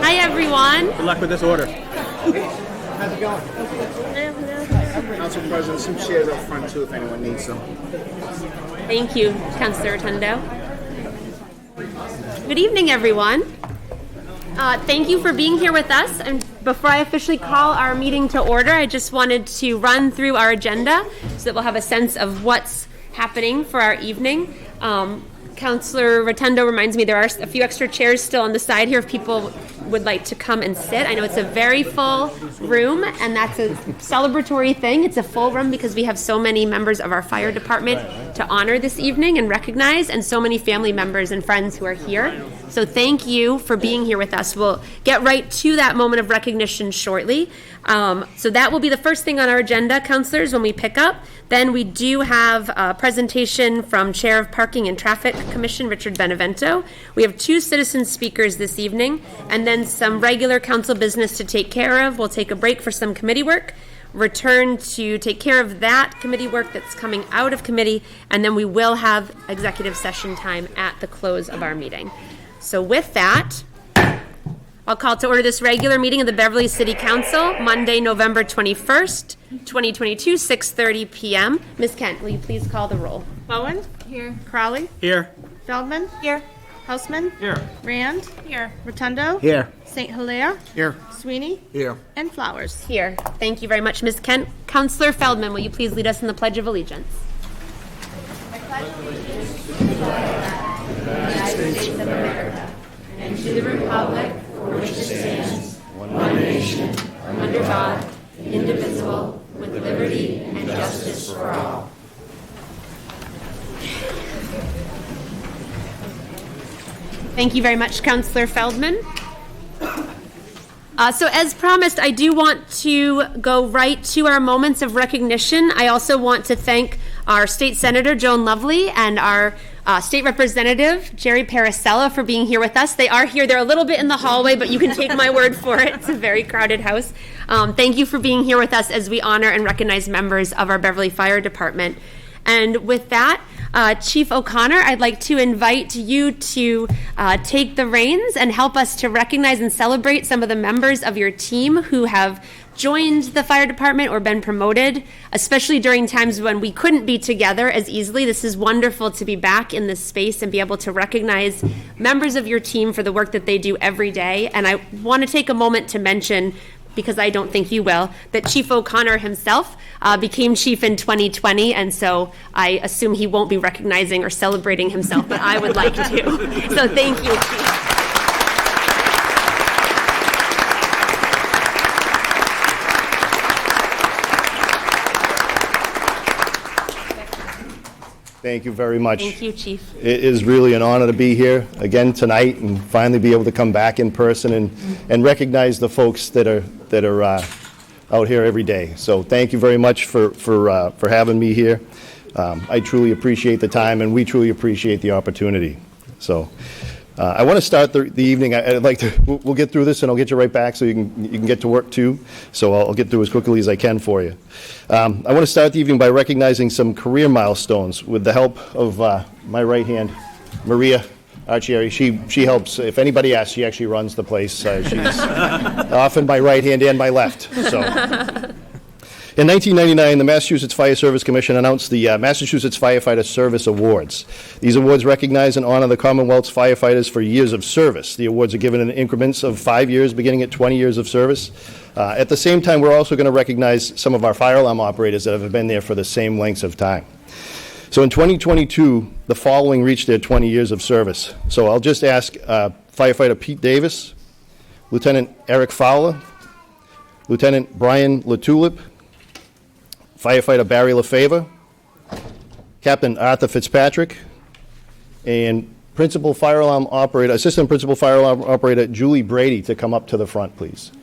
Hi, everyone. Good luck with this order. How's it going? Council President, some chairs up front too if anyone needs them. Thank you, Councilor Rotundo. Good evening, everyone. Thank you for being here with us. And before I officially call our meeting to order, I just wanted to run through our agenda so that we'll have a sense of what's happening for our evening. Councilor Rotundo reminds me there are a few extra chairs still on the side here if people would like to come and sit. I know it's a very full room, and that's a celebratory thing. It's a full room because we have so many members of our fire department to honor this evening and recognize, and so many family members and friends who are here. So thank you for being here with us. We'll get right to that moment of recognition shortly. So that will be the first thing on our agenda, councilors, when we pick up. Then we do have a presentation from Chair of Parking and Traffic Commission, Richard Benevento. We have 2 citizen speakers this evening, and then some regular council business to take care of. We'll take a break for some committee work, return to take care of that committee work that's coming out of committee, and then we will have executive session time at the close of our meeting. So with that, I'll call to order this regular meeting of the Beverly City Council, Monday, November 21st, 2022, 6:30 p.m. Ms. Kent, will you please call the roll? Bowen? Here. Crowley? Here. Feldman? Here. Hausman? Here. Rand? Here. Rotundo? Here. St. Hilaire? Here. Sweeney? Here. And Flowers. Here. Thank you very much, Ms. Kent. Councilor Feldman, will you please lead us in the Pledge of Allegiance? I pledge allegiance to the flag of the United States of America and to the republic for which it stands, one nation, under God, indivisible, with liberty and justice for all. Thank you very much, Councilor Feldman. So as promised, I do want to go right to our moments of recognition. I also want to thank our State Senator, Joan Lovely, and our State Representative, Jerry Paracella, for being here with us. They are here. They're a little bit in the hallway, but you can take my word for it. It's a very crowded house. Thank you for being here with us as we honor and recognize members of our Beverly Fire Department. And with that, Chief O'Connor, I'd like to invite you to take the reins and help us to recognize and celebrate some of the members of your team who have joined the fire department or been promoted, especially during times when we couldn't be together as easily. This is wonderful to be back in this space and be able to recognize members of your team for the work that they do every day. And I want to take a moment to mention, because I don't think you will, that Chief O'Connor himself became chief in 2020, and so I assume he won't be recognizing or celebrating himself, but I would like to. So thank you, Chief. Thank you very much. Thank you, Chief. It is really an honor to be here again tonight and finally be able to come back in person and recognize the folks that are out here every day. So thank you very much for having me here. I truly appreciate the time, and we truly appreciate the opportunity. So I want to start the evening. I'd like to. We'll get through this, and I'll get you right back so you can get to work too. So I'll get through as quickly as I can for you. I want to start the evening by recognizing some career milestones with the help of my right hand, Maria Archieri. She helps. If anybody asks, she actually runs the place. She's often my right hand and my left. So. In 1999, the Massachusetts Fire Service Commission announced the Massachusetts Firefighter Service Awards. These awards recognize and honor the Commonwealth's firefighters for years of service. The awards are given in increments of 5 years, beginning at 20 years of service. At the same time, we're also going to recognize some of our fire alarm operators that have been there for the same lengths of time. So in 2022, the following reached their 20 years of service. So I'll just ask Firefighter Pete Davis, Lieutenant Eric Fowler, Lieutenant Brian LaTulip, Firefighter Barry LaFavor, Captain Arthur Fitzpatrick, and Assistant Principal Fire Alarm Operator Julie Brady to come up to the front, please.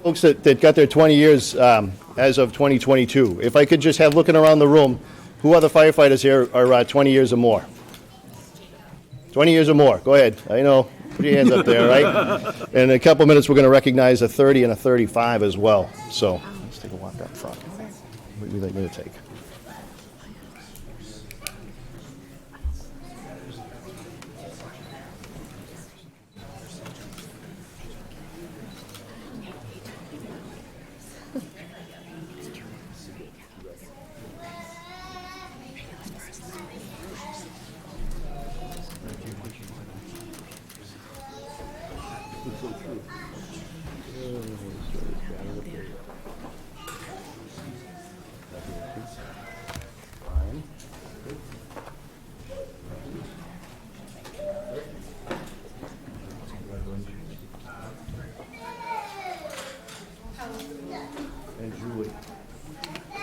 Folks that got their 20 years as of 2022. If I could just have, looking around the room, Who other firefighters here are 20 years or more? 20 years or more. Go ahead. I know. Put your hands up there, right? In a couple minutes, we're going to recognize a 30 and a 35 as well. So let's take a walk up front. What would you like me to take? And Julie.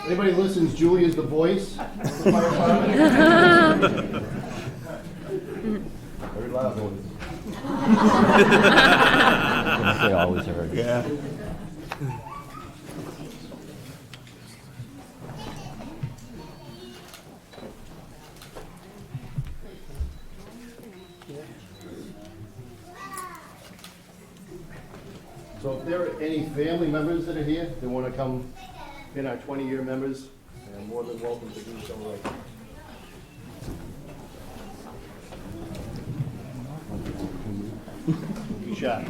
Anybody listens, Julie is the voice of the fire department. Very loud voice. They always heard. Yeah. So if there are any family members that are here that want to come in our 20-year members, they're more than welcome to do so right now. Be shy.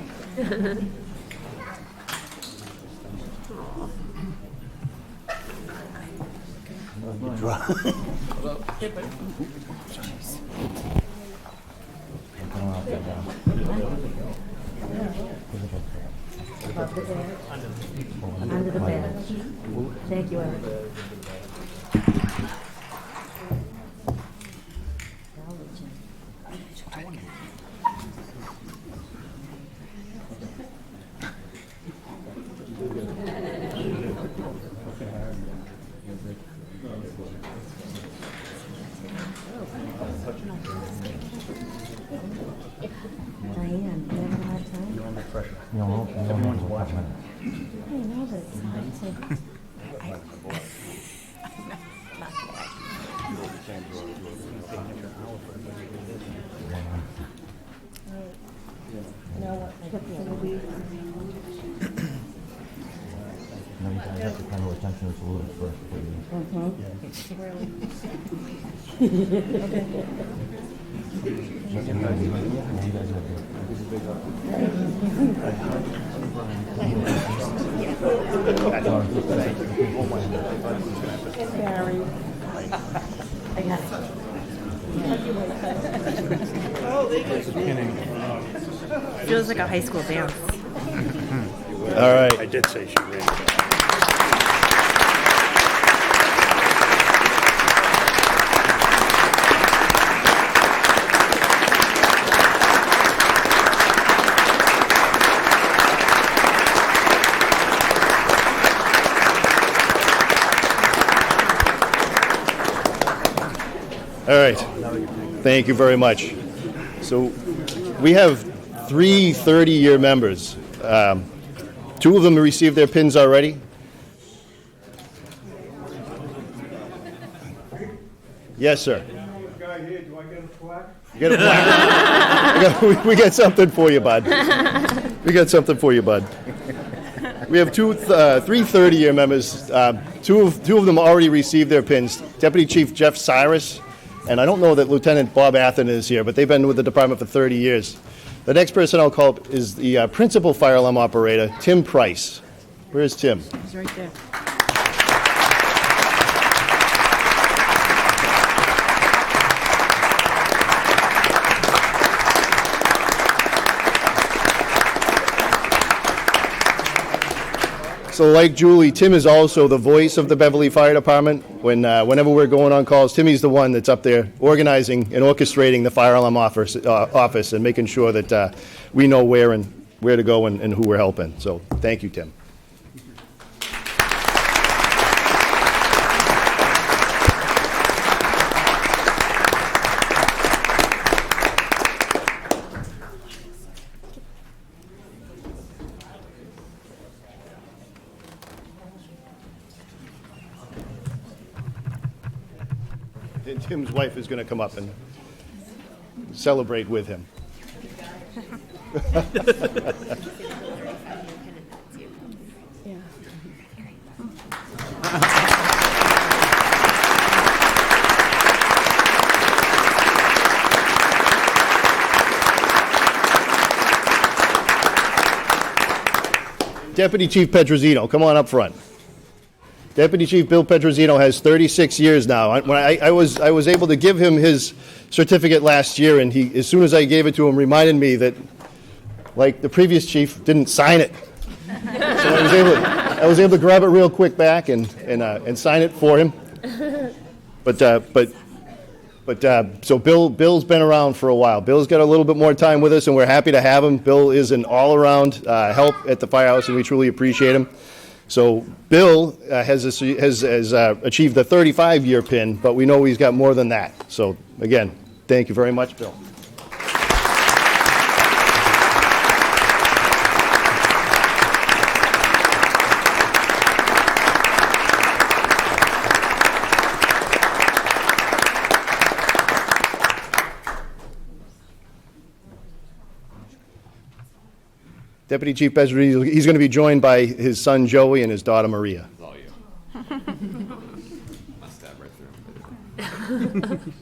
Under the bed. Thank you, Eric. Diane, you have a hard time? You're under pressure. Everyone's watching. I know, but it's hard to... No, you guys have to kind of attention to a little bit first before you. Barry. I got it. Feels like a high school dance. All right. I did say she ran. All right. Thank you very much. So we have 3 30-year members. 2 of them received their pins already. Yes, sir. Guy here, do I get a plaque? You get a plaque? We got something for you, bud. We got something for you, bud. We have 3 30-year members. Two of them already received their pins. Deputy Chief Jeff Cyrus, and I don't know that Lieutenant Bob Athen is here, but they've been with the department for 30 years. The next person I'll call is the principal fire alarm operator, Tim Price. Where's Tim? He's right there. So like Julie, Tim is also the voice of the Beverly Fire Department. Whenever we're going on calls, Timmy's the one that's up there organizing and orchestrating the fire alarm office and making sure that we know where to go and who we're helping. So thank you, Tim. Tim's wife is going to come up and celebrate with him. Deputy Chief Petrosino, come on up front. Deputy Chief Bill Petrosino has 36 years now. When I was able to give him his certificate last year, and he, as soon as I gave it to him, reminded me that, like the previous chief, didn't sign it. So I was able to grab it real quick back and sign it for him. So Bill's been around for a while. Bill's got a little bit more time with us, and we're happy to have him. Bill is an all-around help at the firehouse, and we truly appreciate him. So Bill has achieved the 35-year pin, but we know he's got more than that. So again, thank you very much, Bill. Deputy Chief Petrosino, he's going to be joined by his son Joey and his daughter Maria. It's all you. I'll stab right through him.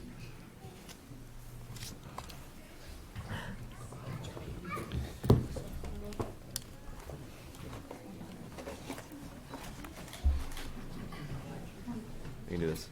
You can do this.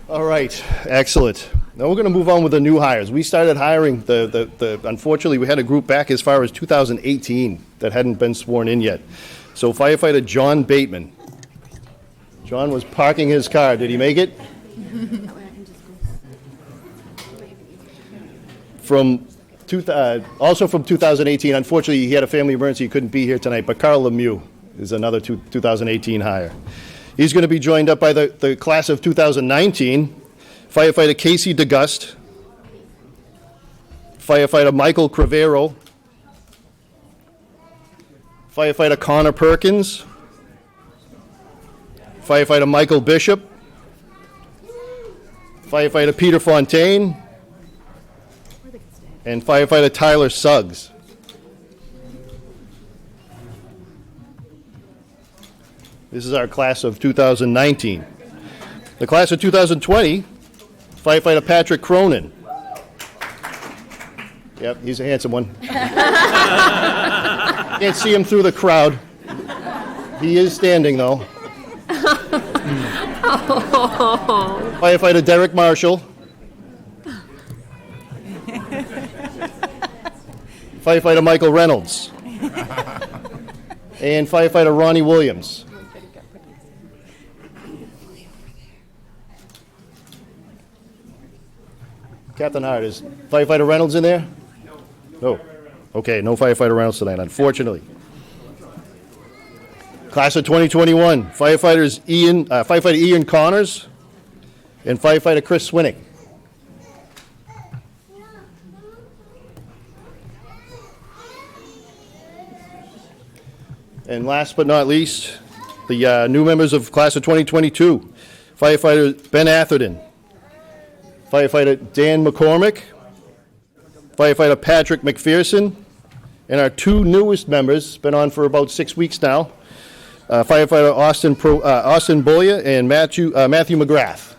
All right, excellent. Now we're going to move on with the new hires. We started hiring unfortunately, we had a group back as far as 2018 that hadn't been sworn in yet. So firefighter John Bateman. John was parking his car. Did he make it? Also from 2018, unfortunately, he had a family emergency. He couldn't be here tonight, but Carl Lemieux is another 2018 hire. He's going to be joined up by the class of 2019, firefighter Casey DeGust, firefighter Michael Crevero, firefighter Connor Perkins, firefighter Michael Bishop, firefighter Peter Fontaine, and firefighter Tyler Suggs. This is our class of 2019. The class of 2020, firefighter Patrick Cronin. Yep, he's a handsome one. Can't see him through the crowd. He is standing, though. Firefighter Derek Marshall. Firefighter Michael Reynolds. And firefighter Ronnie Williams. Captain Hart, is firefighter Reynolds in there? No. Okay, no firefighter Reynolds tonight, unfortunately. Class of 2021, firefighter Ian Connors and firefighter Chris Swinnick. And last but not least, the new members of class of 2022, firefighter Ben Atherton, firefighter Dan McCormick, firefighter Patrick McPherson, and our two newest members, been on for about 6 weeks now, firefighter Austin Boya and Matthew McGrath.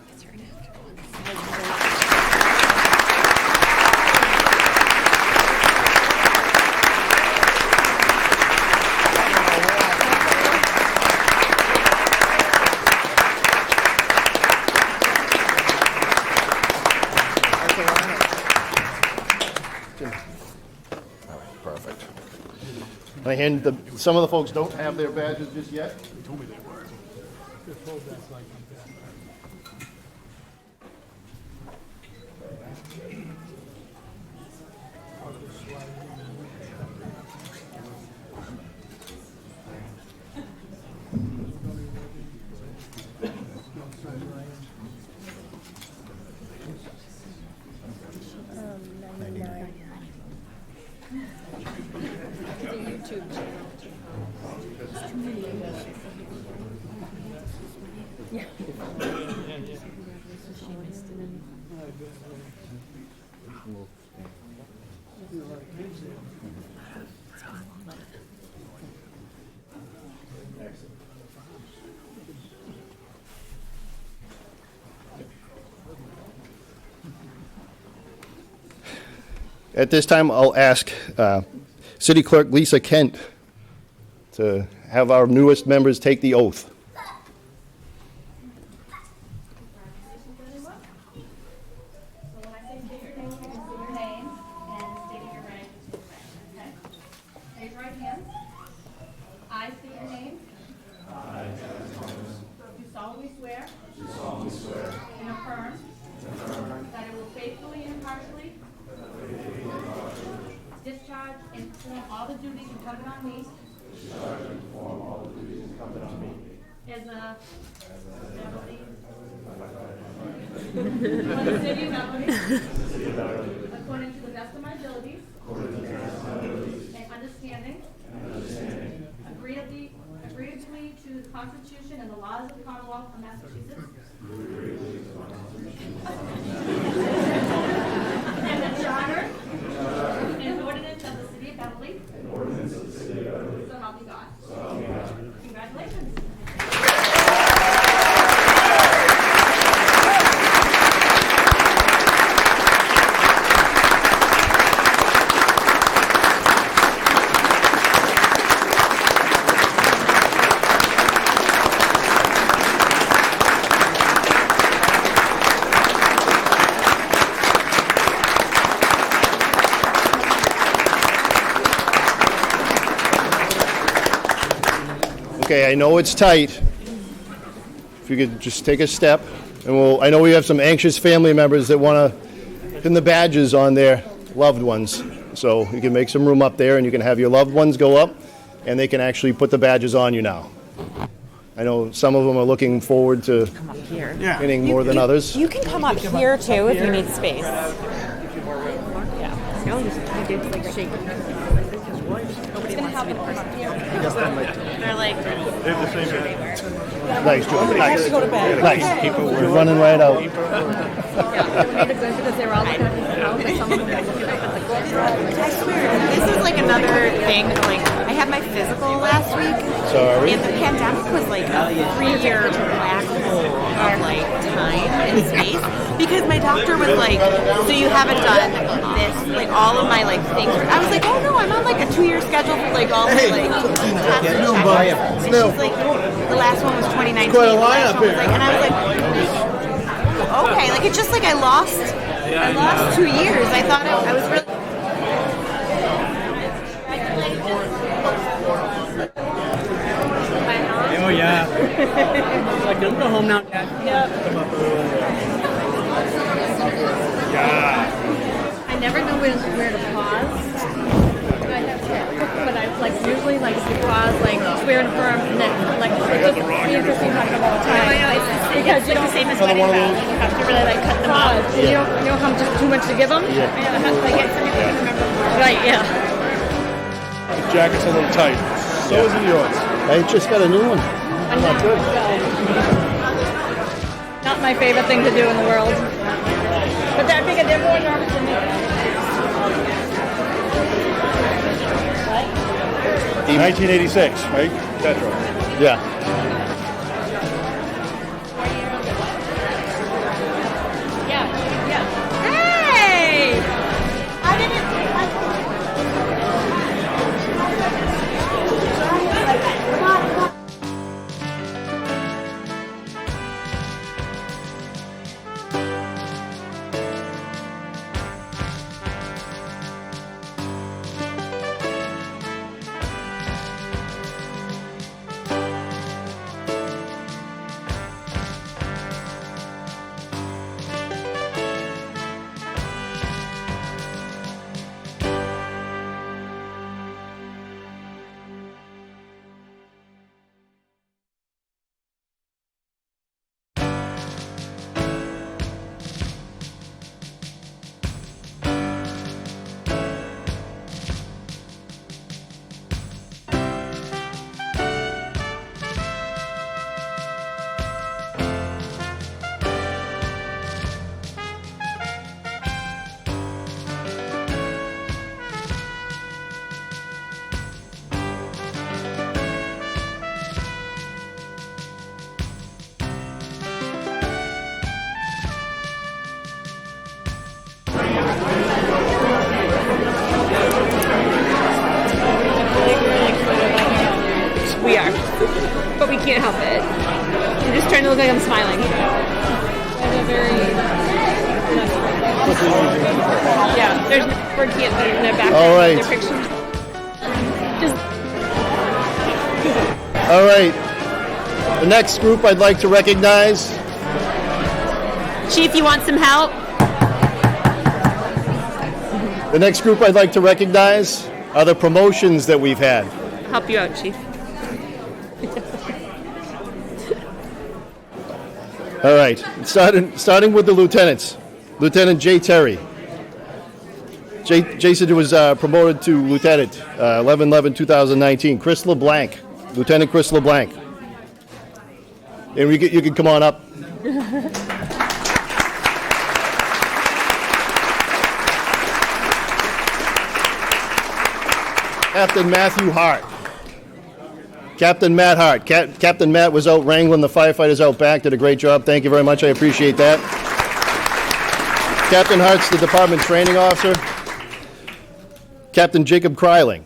Some of the folks don't have their badges just yet. They told me they were. At this time, I'll ask City Clerk Lisa Kent to have our newest members take the oath. So when I say state your name, you can say your name and state your rank. Okay? Raise your right hand. I state your name. Do solemnly swear. And affirm. That I will faithfully and impartially. Discharge and perform all the duties incumbent on me. As a Beverly. For the city of Beverly. According to the best of my abilities. And understanding. Agreeably to the Constitution and the laws of the Commonwealth of Massachusetts. And the charter. And ordinance of the city of Beverly. So help me God. Congratulations. Okay, I know it's tight. If you could just take a step, and I know we have some anxious family members that want to pin the badges on their loved ones. So you can make some room up there, and you can have your loved ones go up, and they can actually put the badges on you now. I know some of them are looking forward to Come up here. pinning more than others. You can come up here too if you need space. Nobody's gonna help you the person here. They're like, Nice, George. I have to go to bed. Nice. You're running right out. I swear, this is like another thing. Like, I had my physical last week. Sorry. And the pandemic was like a 3-year black hole of like time and space. Because my doctor was like, so you haven't done this, like all of my like things. I was like, oh no, I'm on like a 2-year schedule for like all my like tests and checkups. And she's like, the last one was 2019. The last one was like, and I was like, okay, like it's just like I lost 2 years. I thought I was really. Oh, yeah. Like, don't go home now, Dad. I never know where to pause. But I like usually like to pause, like swear and affirm, and then like it's just interesting talking about the time. I know it's because you don't the same as wedding vows. You have to really like cut them off. You don't have just too much to give them. Yeah. And it has to like get something to remember. Right. Yeah. The jacket's a little tight. So is yours. I just got a new one. Not good. Not my favorite thing to do in the world. But I figured they're more nervous than me. 1986, right? Petro. Yeah. Yeah. Hey! I didn't. Come on. but we can't help it. I'm just trying to look like I'm smiling. Yeah, there's no word can't be in the background. All right. Their pictures. Just All right. The next group I'd like to recognize. Chief, you want some help? The next group I'd like to recognize are the promotions that we've had. Help you out, Chief. All right, starting with the lieutenants. Lieutenant Jay Terry. Jason was promoted to lieutenant 11/11/2019. Chris LeBlanc, Lieutenant Chris LeBlanc. And you can come on up. Captain Matthew Hart. Captain Matt Hart. Captain Matt was out wrangling the firefighters out back. Did a great job. Thank you very much. I appreciate that. Captain Hart's the department training officer. Captain Jacob Kryling.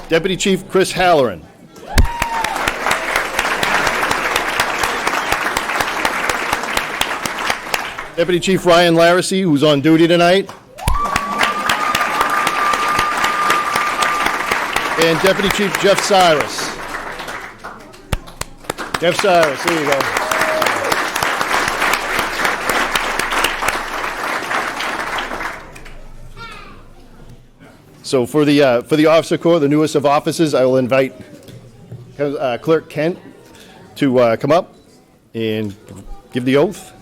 Deputy Chief Chris Halloran. Deputy Chief Ryan Laracy, who's on duty tonight. And Deputy Chief Jeff Cyrus. Jeff Cyrus, there you go. So for the officer corps, the newest of officers, I will invite Clerk Kent to come up and give the oath.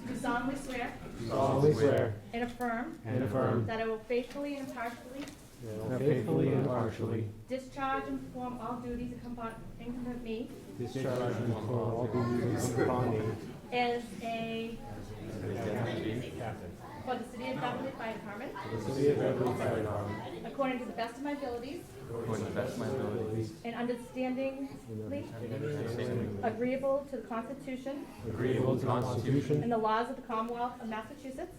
Do solemnly swear. And affirm. That I will faithfully and impartially. Discharge and perform all duties incumbent me. As a. For the City of Beverly Fire Department. According to the best of my abilities. And understandingly. Agreeable to the Constitution. And the laws of the Commonwealth of Massachusetts.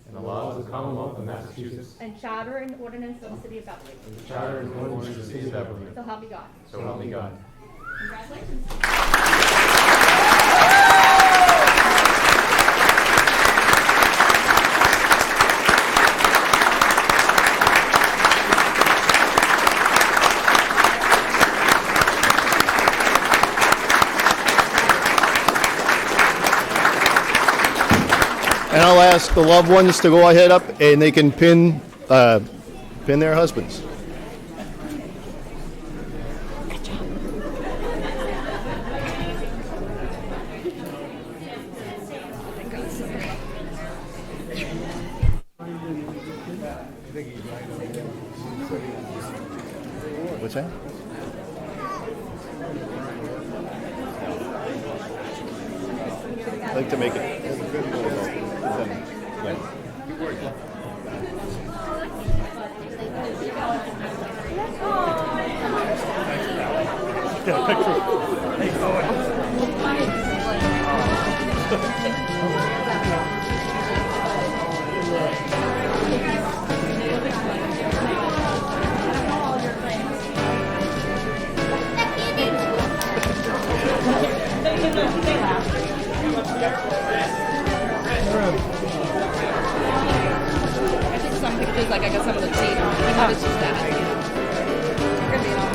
And charter and ordinance of the City of Beverly. So help me God. Congratulations. And I'll ask the loved ones to go ahead up and they can pin their husbands. What's that? I'd like to make it. I took some pictures, like I got some of the tape. It's just that. We're gonna be in all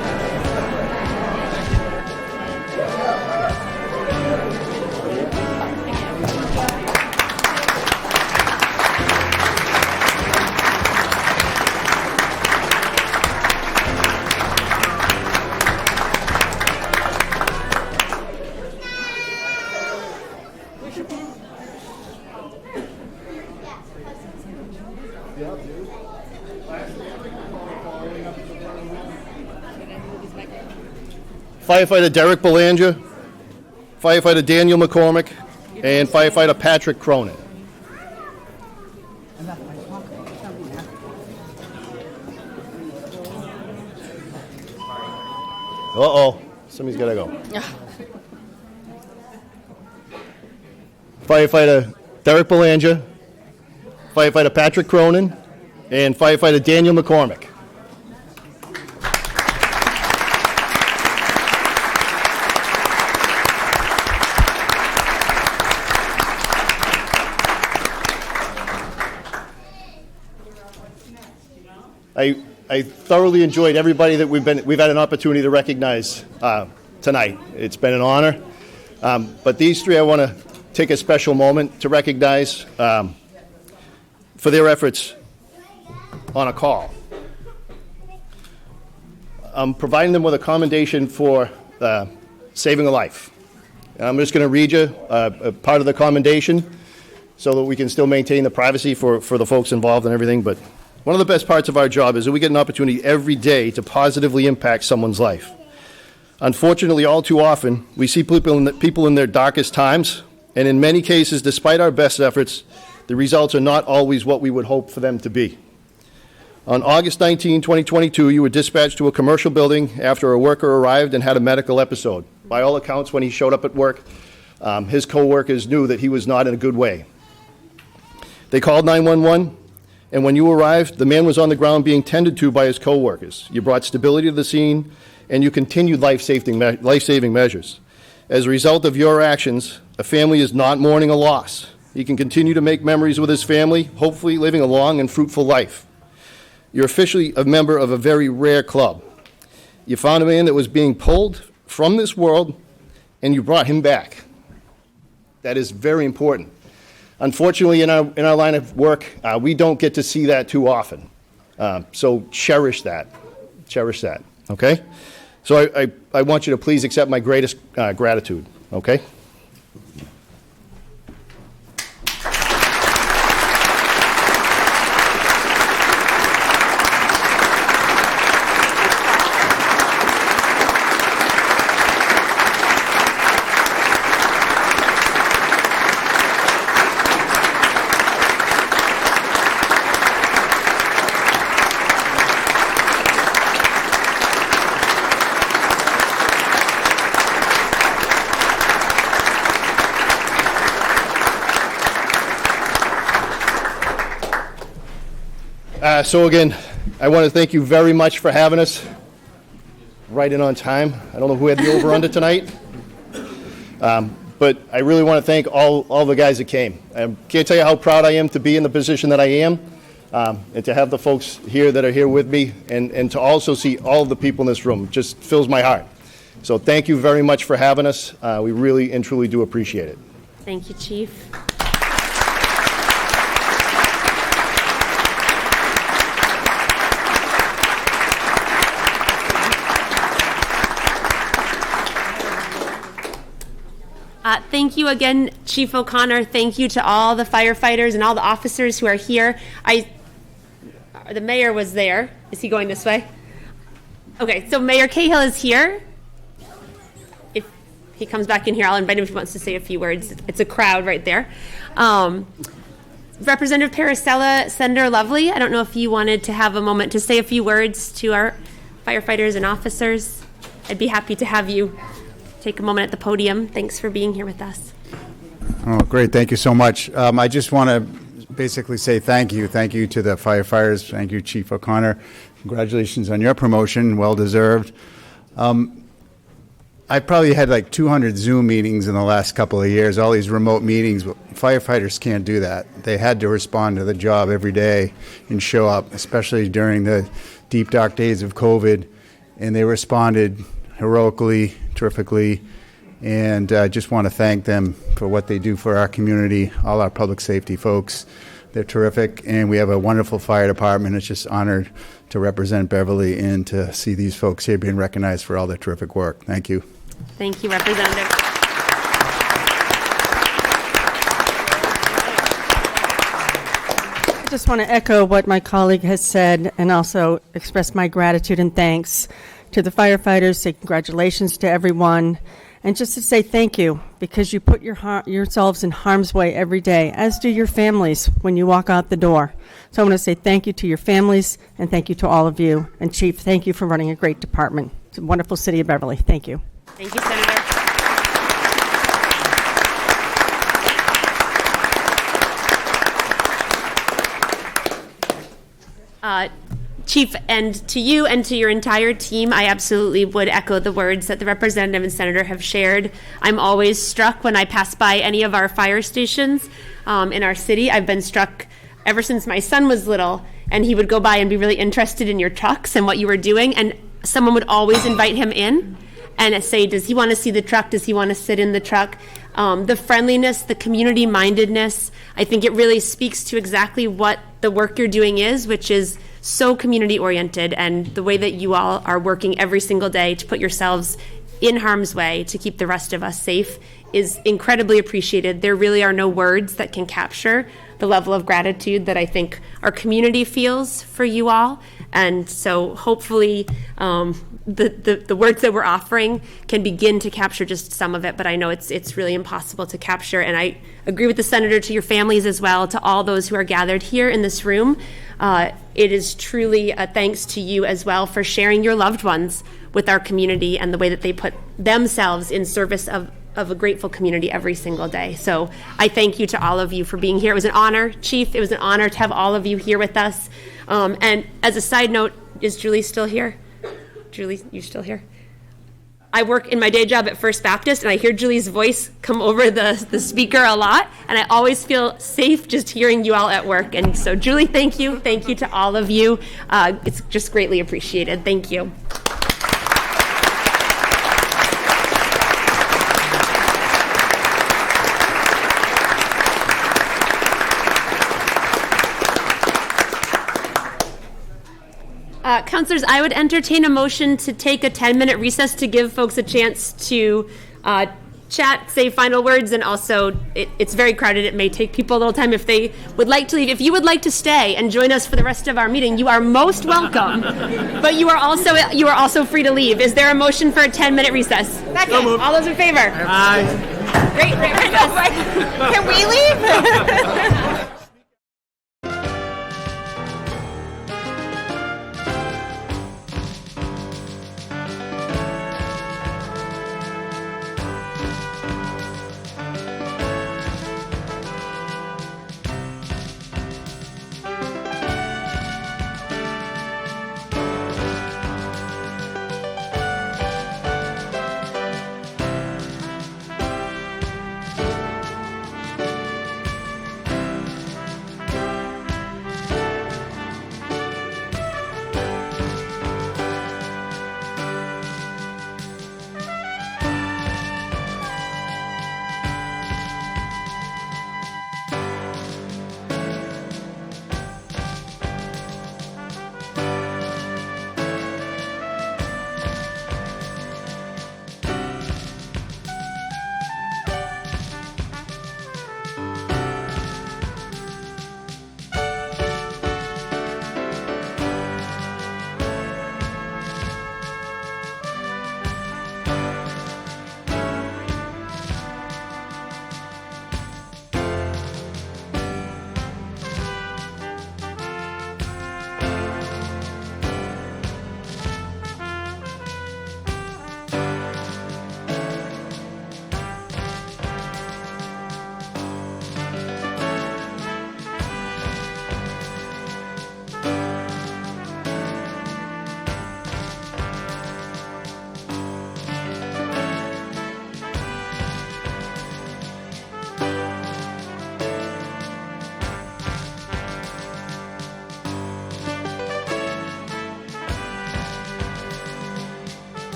Firefighter Derek Belanger, Firefighter Daniel McCormick, and Firefighter Patrick Cronin. Uh-oh, somebody's got to go. Firefighter Derek Belanger, firefighter Patrick Cronin, and firefighter Daniel McCormick. I thoroughly enjoyed everybody that we've had an opportunity to recognize tonight. It's been an honor. But these three I want to take a special moment to recognize for their efforts on a call. I'm providing them with a commendation for saving a life. And I'm just going to read you a part of the commendation so that we can still maintain the privacy for the folks involved and everything. But one of the best parts of our job is that we get an opportunity every day to positively impact someone's life. Unfortunately, all too often, we see people in their darkest times, and in many cases, despite our best efforts, the results are not always what we would hope for them to be. On August 19, 2022, you were dispatched to a commercial building after a worker arrived and had a medical episode. By all accounts, when he showed up at work, his co-workers knew that he was not in a good way. They called 911. And when you arrived, the man was on the ground being tended to by his co-workers. You brought stability to the scene, and you continued life-saving measures. As a result of your actions, a family is not mourning a loss. He can continue to make memories with his family, hopefully living a long and fruitful life. You're officially a member of a very rare club. You found a man that was being pulled from this world, and you brought him back. That is very important. Unfortunately, in our line of work, we don't get to see that too often. So cherish that. Cherish that, okay? So I want you to please accept my greatest gratitude, okay? So again, I want to thank you very much for having us right in on time. I don't know who had the over-under tonight, but I really want to thank all the guys that came. I can't tell you how proud I am to be in the position that I am, and to have the folks here that are here with me, and to also see all of the people in this room. Just fills my heart. So thank you very much for having us. We really and truly do appreciate it. Thank you, Chief. Thank you again, Chief O'Connor. Thank you to all the firefighters and all the officers who are here. The mayor was there. Is he going this way? Okay, so Mayor Cahill is here. If he comes back in here, I'll invite him if he wants to say a few words. It's a crowd right there. Representative Paracella, Senator Lovely, I don't know if you wanted to have a moment to say a few words to our firefighters and officers. I'd be happy to have you take a moment at the podium. Thanks for being here with us. Oh, great. Thank you so much. I just want to basically say thank you. Thank you to the firefighters. Thank you, Chief O'Connor. Congratulations on your promotion. Well deserved. I probably had like 200 Zoom meetings in the last couple of years, all these remote meetings, but firefighters can't do that. They had to respond to the job every day and show up, especially during the deep, dark days of COVID, and they responded heroically, terrifically, and I just want to thank them for what they do for our community, all our public safety folks. They're terrific, and we have a wonderful fire department. It's just honored to represent Beverly and to see these folks here being recognized for all their terrific work. Thank you. Thank you, Representative. I just want to echo what my colleague has said and also express my gratitude and thanks to the firefighters, say congratulations to everyone, and just to say thank you because you put yourselves in harm's way every day, as do your families when you walk out the door. So I want to say thank you to your families and thank you to all of you. And Chief, thank you for running a great department. wonderful city of Beverly. Thank you. Thank you, Senator. Chief, and to you and to your entire team, I absolutely would echo the words that the representative and senator have shared. I'm always struck when I pass by any of our fire stations in our city. I've been struck ever since my son was little, and he would go by and be really interested in your trucks and what you were doing, and someone would always invite him in and say, does he want to see the truck? Does he want to sit in the truck? The friendliness, the community mindedness, I think it really speaks to exactly what the work you're doing is, which is so community oriented, and the way that you all are working every single day to put yourselves in harm's way to keep the rest of us safe is incredibly appreciated. There really are no words that can capture the level of gratitude that I think our community feels for you all. And so hopefully the words that we're offering can begin to capture just some of it, but I know it's really impossible to capture. And I agree with the senator, to your families as well, to all those who are gathered here in this room. It is truly a thanks to you as well for sharing your loved ones with our community and the way that they put themselves in service of a grateful community every single day. So I thank you to all of you for being here. It was an honor, Chief. It was an honor to have all of you here with us. And as a side note, is Julie still here? Julie, you still here? I work in my day job at First Baptist, and I hear Julie's voice come over the speaker a lot, and I always feel safe just hearing you all at work. And so, Julie, thank you. Thank you to all of you. It's just greatly appreciated. Thank you. Councilors, I would entertain a motion to take a 10-minute recess to give folks a chance to chat, say final words, and also it's very crowded. It may take people a little time if they would like to leave. If you would like to stay and join us for the rest of our meeting, you are most welcome. But you are also free to leave. Is there a motion for a 10-minute recess? Second. All those in favor? Aye. Great recess. Can we leave?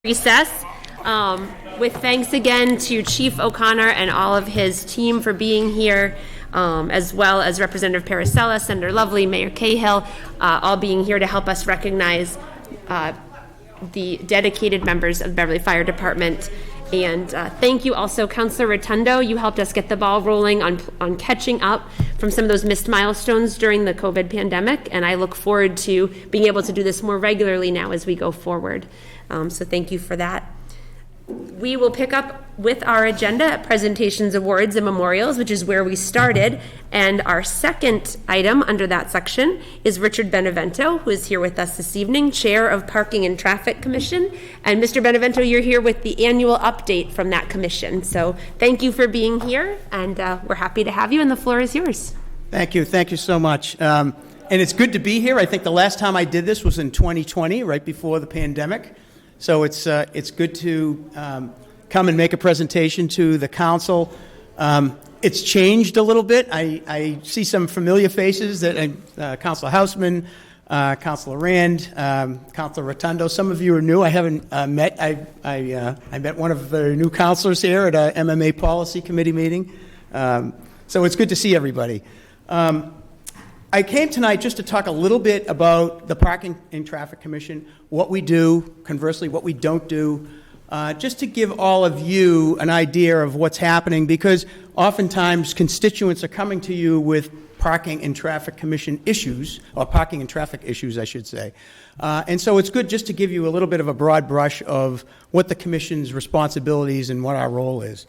recess. With thanks again to Chief O'Connor and all of his team for being here, as well as Representative Paracella, Senator Lovely, Mayor Cahill, all being here to help us recognize the dedicated members of the Beverly Fire Department. And thank you also, Councilor Rotundo. You helped us get the ball rolling on catching up from some of those missed milestones during the COVID pandemic, and I look forward to being able to do this more regularly now as we go forward. So thank you for that. We will pick up with our agenda at presentations, awards, and memorials, which is where we started. And our second item under that section is Richard Benevento, who is here with us this evening, Chair of Parking and Traffic Commission. And Mr. Benevento, you're here with the annual update from that commission. So thank you for being here, and we're happy to have you, and the floor is yours. Thank you so much. And it's good to be here. I think the last time I did this was in 2020, right before the pandemic. So it's good to come and make a presentation to the council. It's changed a little bit. I see some familiar faces that Councilor Houseman, Councilor Rand, Councilor Rotundo. Some of you are new. I haven't met. I met one of the new councilors here at a MMA Policy Committee meeting. So it's good to see everybody. I came tonight just to talk a little bit about the Parking and Traffic Commission, what we do, conversely, what we don't do, just to give all of you an idea of what's happening, because oftentimes constituents are coming to you with Parking and Traffic Commission issues, or parking and traffic issues, I should say. And so it's good just to give you a little bit of a broad brush of what the Commission's responsibilities and what our role is.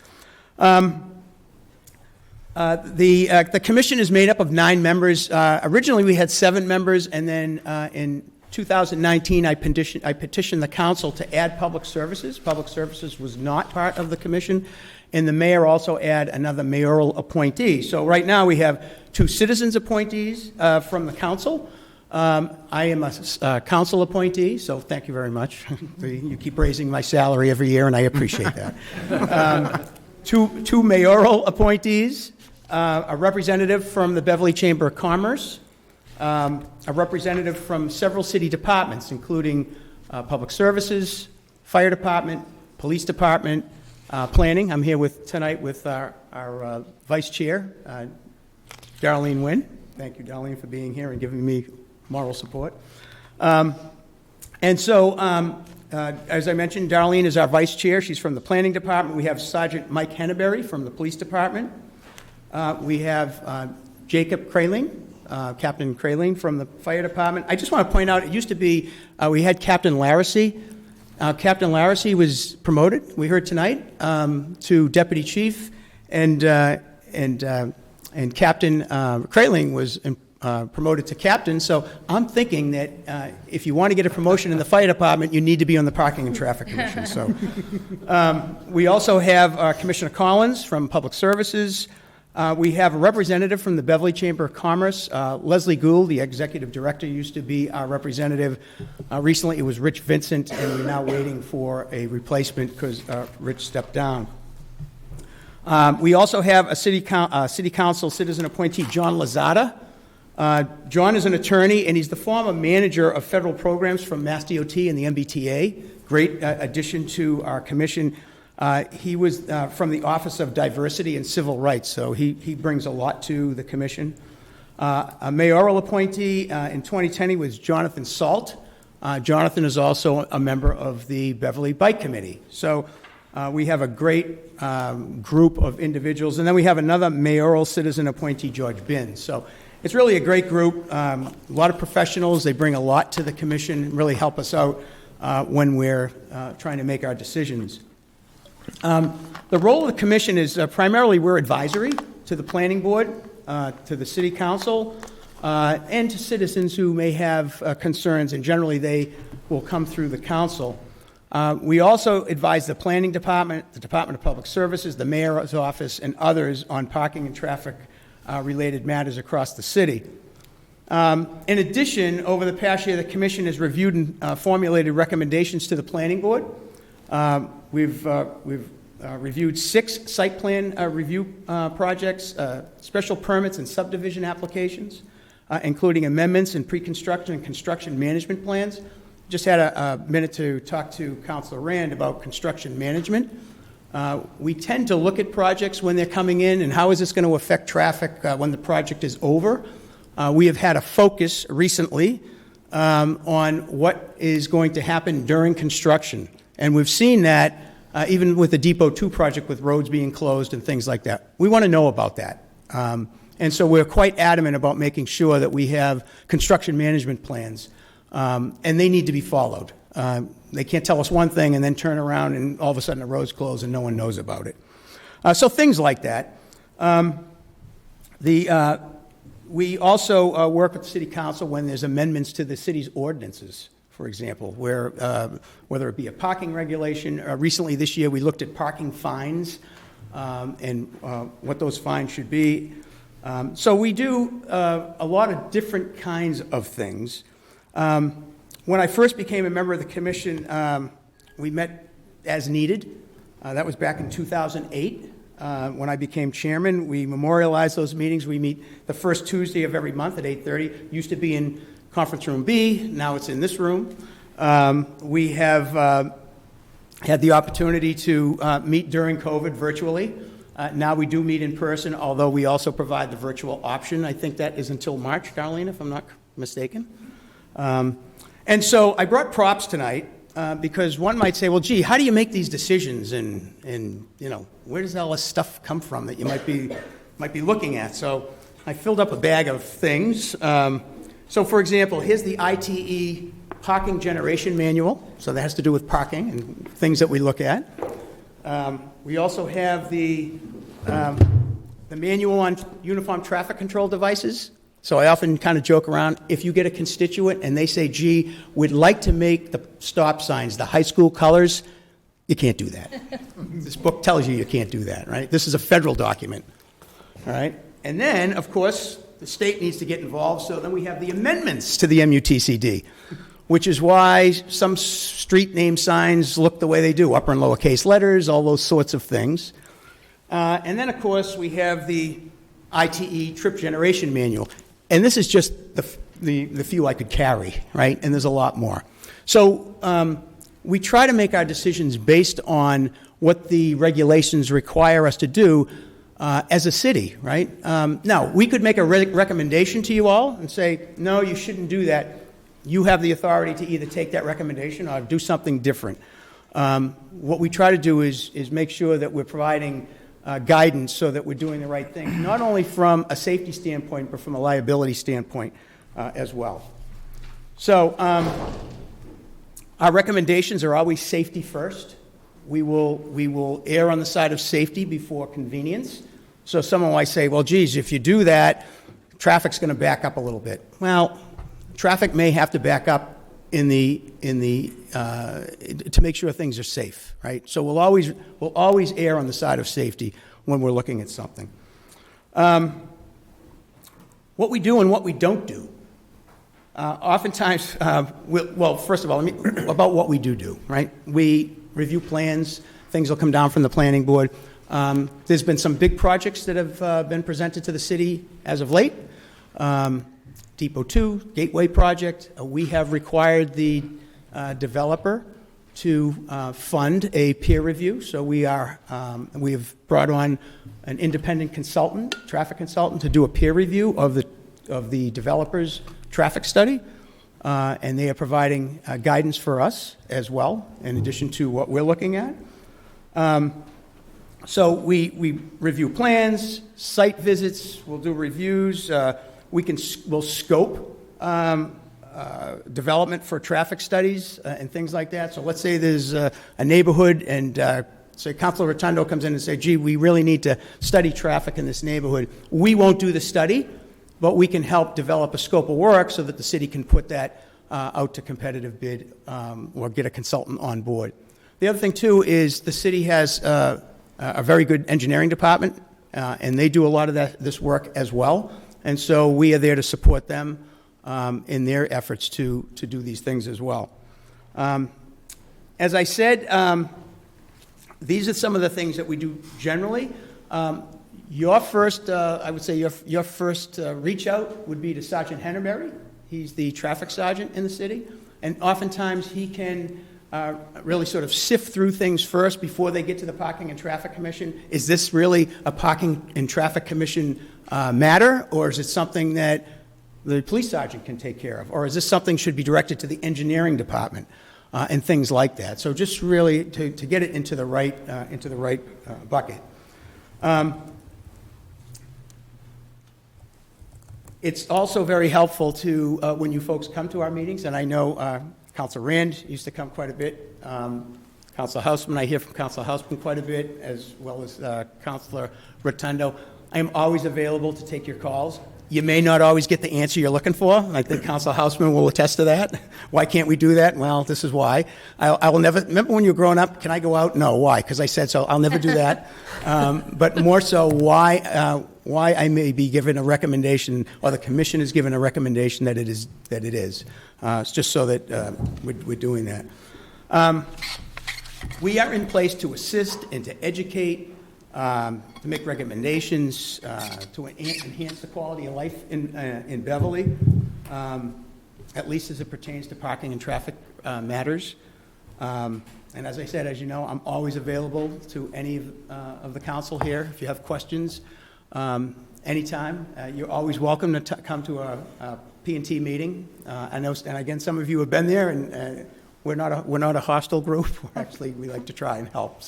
The commission is made up of 9 members. Originally, we had 7 members, and then in 2019, I petitioned the council to add public services. Public services was not part of the commission, and the mayor also add another mayoral appointee. So right now, we have 2 citizens appointees from the council. I am a council appointee, so thank you very much. You keep raising my salary every year, and I appreciate that. Two mayoral appointees. A representative from the Beverly Chamber of Commerce, a representative from several city departments, including Public Services, Fire Department, Police Department, Planning. I'm here tonight with our Vice Chair, Darlene Nguyen. Thank you, Darlene, for being here and giving me moral support. And so, as I mentioned, Darlene is our Vice Chair. She's from the Planning Department. We have Sergeant Mike Henneberry from the Police Department. We have Jacob Kraling, Captain Kraling from the Fire Department. I just want to point out, it used to be, we had Captain Larissy. Captain Larissy was promoted, we heard tonight, to Deputy Chief, and Captain Kraling was promoted to Captain. So I'm thinking that if you want to get a promotion in the Fire Department, you need to be on the Parking and Traffic Commission. So we also have Commissioner Collins from Public Services. We have a representative from the Beverly Chamber of Commerce. Leslie Gould, the executive director, used to be our representative. Recently, it was Rich Vincent, and we're now waiting for a replacement because Rich stepped down. We also have a city council citizen appointee, John Lozada. John is an attorney, and he's the former manager of federal programs from Mass DOT and the MBTA. Great addition to our commission. He was from the Office of Diversity and Civil Rights, so he brings a lot to the commission. A mayoral appointee in 2010 was Jonathan Salt. Jonathan is also a member of the Beverly Bike Committee. So we have a great group of individuals. And then we have another mayoral citizen appointee, George Binns. So it's really a great group, a lot of professionals. They bring a lot to the commission and really help us out when we're trying to make our decisions. The role of the commission is primarily we're advisory to the planning board, to the city council, and to citizens who may have concerns, and generally they will come through the council. We also advise the planning department, the Department of Public Services, the mayor's office, and others on parking and traffic related matters across the city. In addition, over the past year, the commission has reviewed and formulated recommendations to the planning board. We've reviewed 6 site plan review projects, special permits and subdivision applications, including amendments and pre-construction and construction management plans. just had a minute to talk to Councilor Rand about construction management. We tend to look at projects when they're coming in and how is this going to affect traffic when the project is over. We have had a focus recently on what is going to happen during construction. And we've seen that even with the Depot 2 project with roads being closed and things like that. We want to know about that. And so we're quite adamant about making sure that we have construction management plans, and they need to be followed. They can't tell us one thing and then turn around and all of a sudden the road's closed and no one knows about it. So things like that. We also work with the City Council when there's amendments to the city's ordinances, for example, where whether it be a parking regulation. Recently this year we looked at parking fines and what those fines should be. So we do a lot of different kinds of things. When I first became a member of the commission, we met as needed. That was back in 2008. When I became chairman, we memorialized those meetings. We meet the first Tuesday of every month at 8:30. Used to be in conference room B. Now it's in this room. We have had the opportunity to meet during COVID virtually. Now we do meet in person, although we also provide the virtual option. I think that is until March, Darlene, if I'm not mistaken. And so I brought props tonight because one might say, well, gee, how do you make these decisions and you know, where does all this stuff come from that you might be looking at? So I filled up a bag of things. So for example, here's the ITE parking generation manual. So that has to do with parking and things that we look at. We also have the manual on uniform traffic control devices. So I often kind of joke around, if you get a constituent and they say, gee, we'd like to make the stop signs the high school colors, you can't do that. This book tells you can't do that, right? This is a federal document, all right? And then, of course, the state needs to get involved, so then we have the amendments to the MUTCD, which is why some street name signs look the way they do, upper and lowercase letters, all those sorts of things. And then, of course, we have the ITE trip generation manual. And this is just the few I could carry, right? And there's a lot more. So we try to make our decisions based on what the regulations require us to do as a city, right? Now, we could make a recommendation to you all and say, no, you shouldn't do that. You have the authority to either take that recommendation or do something different. What we try to do is make sure that we're providing guidance so that we're doing the right thing, not only from a safety standpoint, but from a liability standpoint as well. So our recommendations are always safety first. We will err on the side of safety before convenience. So someone might say, well, geez, if you do that, traffic's going to back up a little bit. Well, traffic may have to back up to make sure things are safe, right? So we'll always err on the side of safety when we're looking at something. What we do and what we don't do. Oftentimes, well, first of all, about what we do, right? We review plans. Things will come down from the planning board. There's been some big projects that have been presented to the city as of late. Depot 2, Gateway Project. We have required the developer to fund a peer review. So we have brought on an independent consultant, traffic consultant, to do a peer review of the developer's traffic study. And they are providing guidance for us as well, in addition to what we're looking at. So we review plans, site visits, we'll do reviews. We'll scope development for traffic studies and things like that. So let's say there's a neighborhood and say Councilor Rotundo comes in and say, gee, we really need to study traffic in this neighborhood. We won't do the study, but we can help develop a scope of work so that the city can put that out to competitive bid or get a consultant on board. The other thing, too, is the city has a very good engineering department, and they do a lot of this work as well. And so we are there to support them in their efforts to do these things as well. As I said, these are some of the things that we do generally. Your first, I would say your first reach out would be to Sergeant Henneberry. He's the traffic sergeant in the city. And oftentimes, he can really sort of sift through things first before they get to the Parking and Traffic Commission. Is this really a Parking and Traffic Commission matter, or is it something that the police sergeant can take care of? Or is this something should be directed to the engineering department and things like that? So just really to get it into the right bucket. It's also very helpful to, when you folks come to our meetings, and I know Council Rand used to come quite a bit, Council Houseman, I hear from Council Houseman quite a bit, as well as Councilor Rotundo. I am always available to take your calls. You may not always get the answer you're looking for. I think Council Houseman will attest to that. Why can't we do that? Well, this is why. I will never, remember when you were growing up, can I go out? No, why? Because I said so. I'll never do that. But more so, why I may be given a recommendation, or the commission is given a recommendation that it is. It's just so that we're doing that. We are in place to assist and to educate, to make recommendations, to enhance the quality of life in Beverly, at least as it pertains to parking and traffic matters. And as I said, as you know, I'm always available to any of the council here. If you have questions, anytime, you're always welcome to come to a P&T meeting. I know, and again, some of you have been there, and we're not a hostile group. Actually, we like to try and help.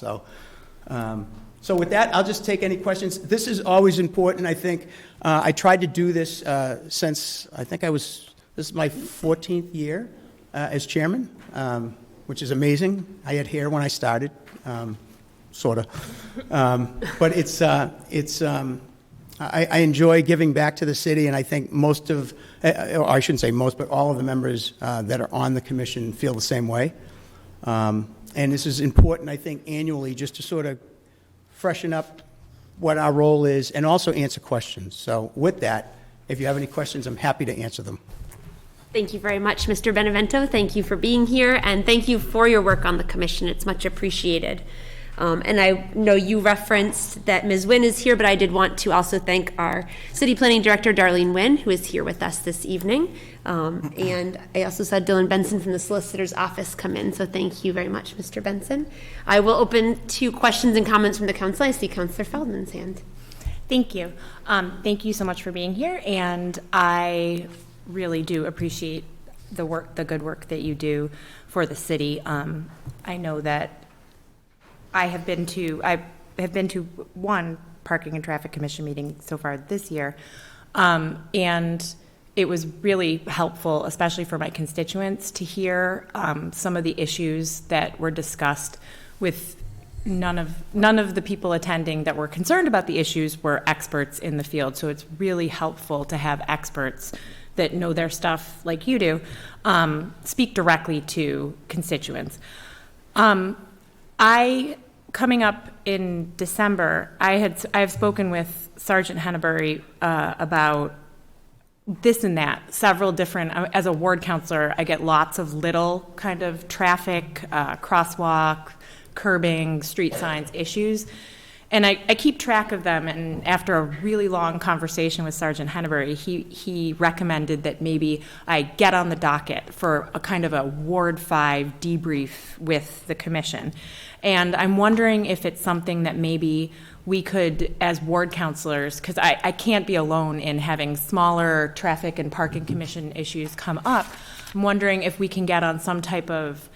So with that, I'll just take any questions. This is always important. I think I tried to do this since this is my 14th year as chairman, which is amazing. I had hair when I started, sort of, but I enjoy giving back to the city, and I think most of, or I shouldn't say most, but all of the members that are on the commission feel the same way. And this is important, I think, annually, just to sort of freshen up what our role is and also answer questions. So with that, if you have any questions, I'm happy to answer them. Thank you very much, Mr. Benevento. Thank you for being here, and thank you for your work on the commission. It's much appreciated. And I know you referenced that Ms. Nguyen is here, but I did want to also thank our City Planning Director, Darlene Nguyen, who is here with us this evening. And I also saw Dylan Benson from the Solicitor's Office come in, so thank you very much, Mr. Benson. I will open to questions and comments from the council. I see Councilor Feldman's hand. Thank you. Thank you so much for being here, and I really do appreciate the good work that you do for the city. I know that I have been to one Parking and Traffic Commission meeting so far this year, and it was really helpful, especially for my constituents, to hear some of the issues that were discussed. With none of the people attending that were concerned about the issues were experts in the field, so it's really helpful to have experts that know their stuff like you do speak directly to constituents. Coming up in December, I've spoken with Sergeant Henneberry about this and that, several different, as a ward counselor, I get lots of little kind of traffic, crosswalk, curbing, street signs issues. And I keep track of them, and after a really long conversation with Sergeant Henneberry, he recommended that maybe I get on the docket for a kind of a Ward 5 debrief with the commission. And I'm wondering if it's something that maybe we could, as ward counselors, because I can't be alone in having smaller traffic and parking commission issues come up. I'm wondering if we can get on some type of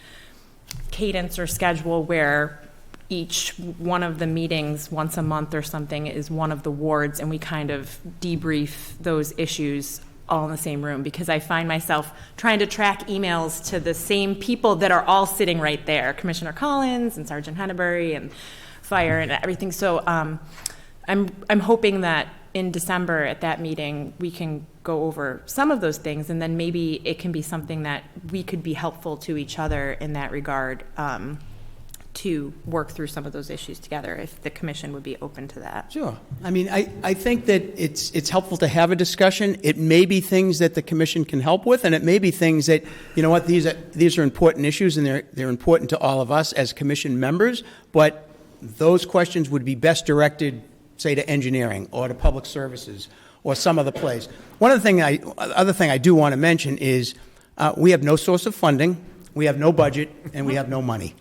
cadence or schedule where each one of the meetings once a month or something is one of the wards, and we kind of debrief those issues all in the same room, because I find myself trying to track emails to the same people that are all sitting right there, Commissioner Collins and Sergeant Henneberry and Fire and everything. So I'm hoping that in December at that meeting we can go over some of those things, and then maybe it can be something that we could be helpful to each other in that regard, to work through some of those issues together, if the commission would be open to that. Sure. I mean, I think that it's helpful to have a discussion. It may be things that the commission can help with, and it may be things that, you know what, these are important issues, and they're important to all of us as commission members, but those questions would be best directed, say, to engineering or to public services or some other place. Other thing I do want to mention is We have no source of funding, we have no budget, and we have no money.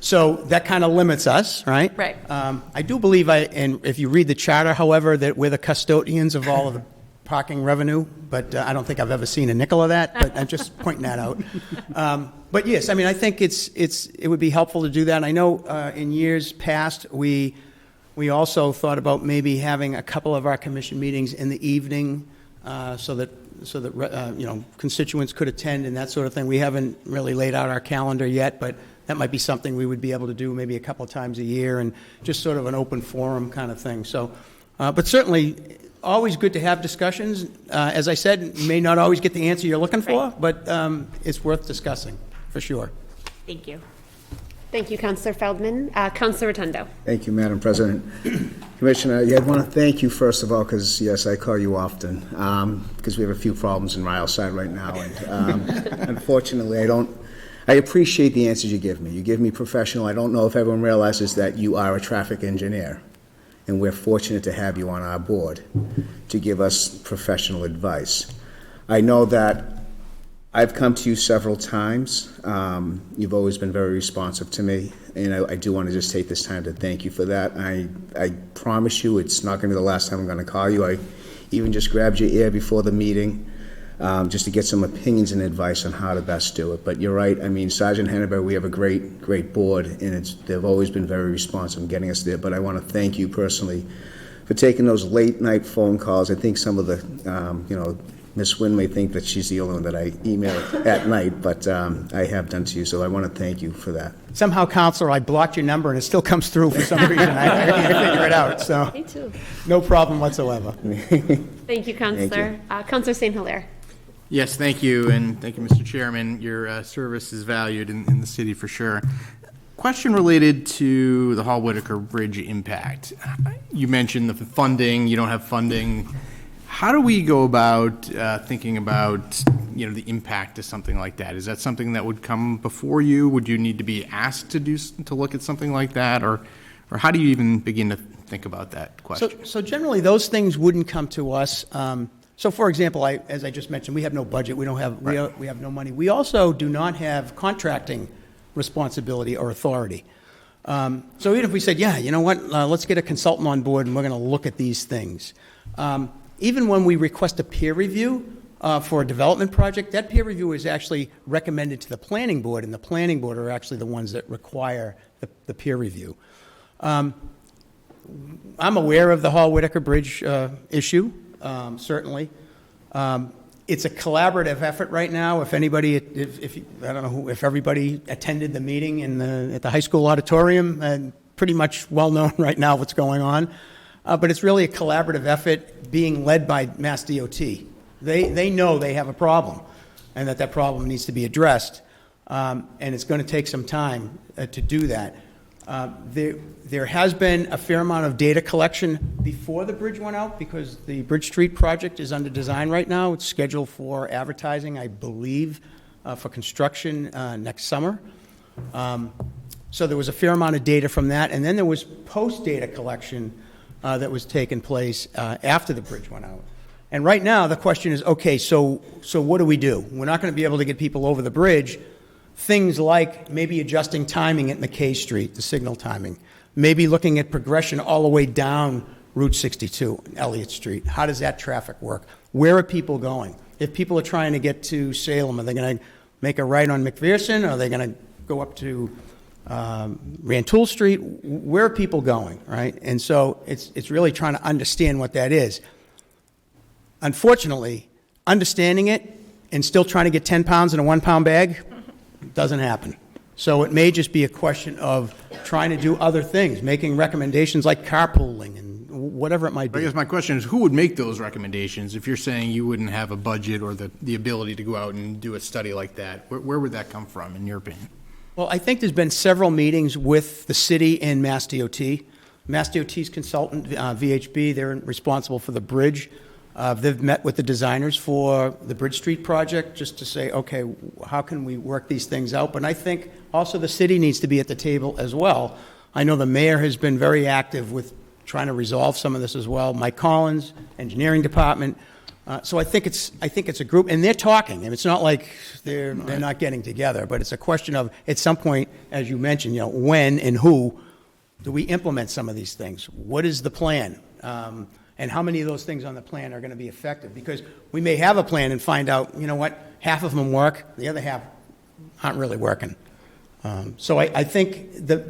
So that kind of limits us, right? Right. I do believe, and if you read the charter, however, that we're the custodians of all of the parking revenue, but I don't think I've ever seen a nickel of that, but I'm just pointing that out. But yes, I mean, I think it would be helpful to do that. I know in years past, we also thought about maybe having a couple of our commission meetings in the evening so that constituents could attend and that sort of thing. We haven't really laid out our calendar yet, but that might be something we would be able to do maybe a couple of times a year and just sort of an open forum kind of thing. So, but certainly always good to have discussions. As I said, you may not always get the answer you're looking for, but it's worth discussing for sure. Thank you. Thank you, Councillor Feldman. Councillor Rotundo. Thank you, Madam President. Commissioner, I want to thank you, first of all, because, yes, I call you often, because we have a few problems in Ryle side right now. And unfortunately, I appreciate the answers you give me. You give me professional. I don't know if everyone realizes that you are a traffic engineer, and we're fortunate to have you on our board to give us professional advice. I know that I've come to you several times. You've always been very responsive to me, and I do want to just take this time to thank you for that. I promise you it's not going to be the last time I'm going to call you. I even just grabbed your ear before the meeting just to get some opinions and advice on how to best do it. But you're right. I mean, Sergeant Henneberg, we have a great board, and they've always been very responsive in getting us there. But I want to thank you personally for taking those late-night phone calls. I think some of the, Ms. Wynn may think that she's the only one that I email at night, but I have done to you, so I want to thank you for that. Somehow, Counselor, I blocked your number and it still comes through for some reason. I can't figure it out, so. Me too. No problem whatsoever. Thank you, Councillor. Councillor St. Hilaire. Yes, thank you, and thank you, Mr. Chairman. Your service is valued in the city for sure. Question related to the Hall-Whitaker Bridge impact. You mentioned the funding, you don't have funding. How do we go about thinking about, the impact of something like that? Is that something that would come before you? Would you need to be asked to look at something like that, or how do you even begin to think about that question? So generally, those things wouldn't come to us. So, for example, as I just mentioned, we have no budget. We don't have we have no money. We also do not have contracting responsibility or authority. So even if we said, yeah, you know what, let's get a consultant on board and we're going to look at these things. Even when we request a peer review for a development project, that peer review is actually recommended to the planning board, and the planning board are actually the ones that require the peer review. I'm aware of the Hall-Whitaker Bridge issue, certainly. It's a collaborative effort right now. If anybody, I don't know if everybody attended the meeting at the high school auditorium, and pretty much well known right now what's going on. But it's really a collaborative effort being led by Mass DOT. They know they have a problem and that problem needs to be addressed, and it's going to take some time to do that. There has been a fair amount of data collection before the bridge went out because the Bridge Street project is under design right now. It's scheduled for advertising, I believe, for construction next summer. So there was a fair amount of data from that, and then there was post-data collection that was taking place after the bridge went out. And right now, the question is, okay, so what do we do? We're not going to be able to get people over the bridge. Things like maybe adjusting timing at McKay Street, the signal timing, maybe looking at progression all the way down Route 62, Elliott Street. How does that traffic work? Where are people going? If people are trying to get to Salem, are they going to make a right on McPherson? Are they going to go up to Rantoul Street? Where are people going, right? And so it's really trying to understand what that is. Unfortunately, understanding it and still trying to get 10 pounds in a 1 pound bag doesn't happen. So it may just be a question of trying to do other things, making recommendations like carpooling and whatever it might be. I guess my question is, who would make those recommendations if you're saying you wouldn't have a budget or the ability to go out and do a study like that? Where would that come from, in your opinion? Well, I think there's been several meetings with the city and Mass DOT. Mass DOT's consultant, VHB, they're responsible for the bridge. They've met with the designers for the Bridge Street project just to say, okay, how can we work these things out? But I think also the city needs to be at the table as well. I know the mayor has been very active with trying to resolve some of this as well. Mike Collins, engineering department. So I think it's a group, and they're talking, and it's not like they're not getting together, but it's a question of, at some point, as you mentioned, when and who do we implement some of these things? What is the plan? And how many of those things on the plan are going to be effective? Because we may have a plan and find out, half of them work, the other half aren't really working. So I think that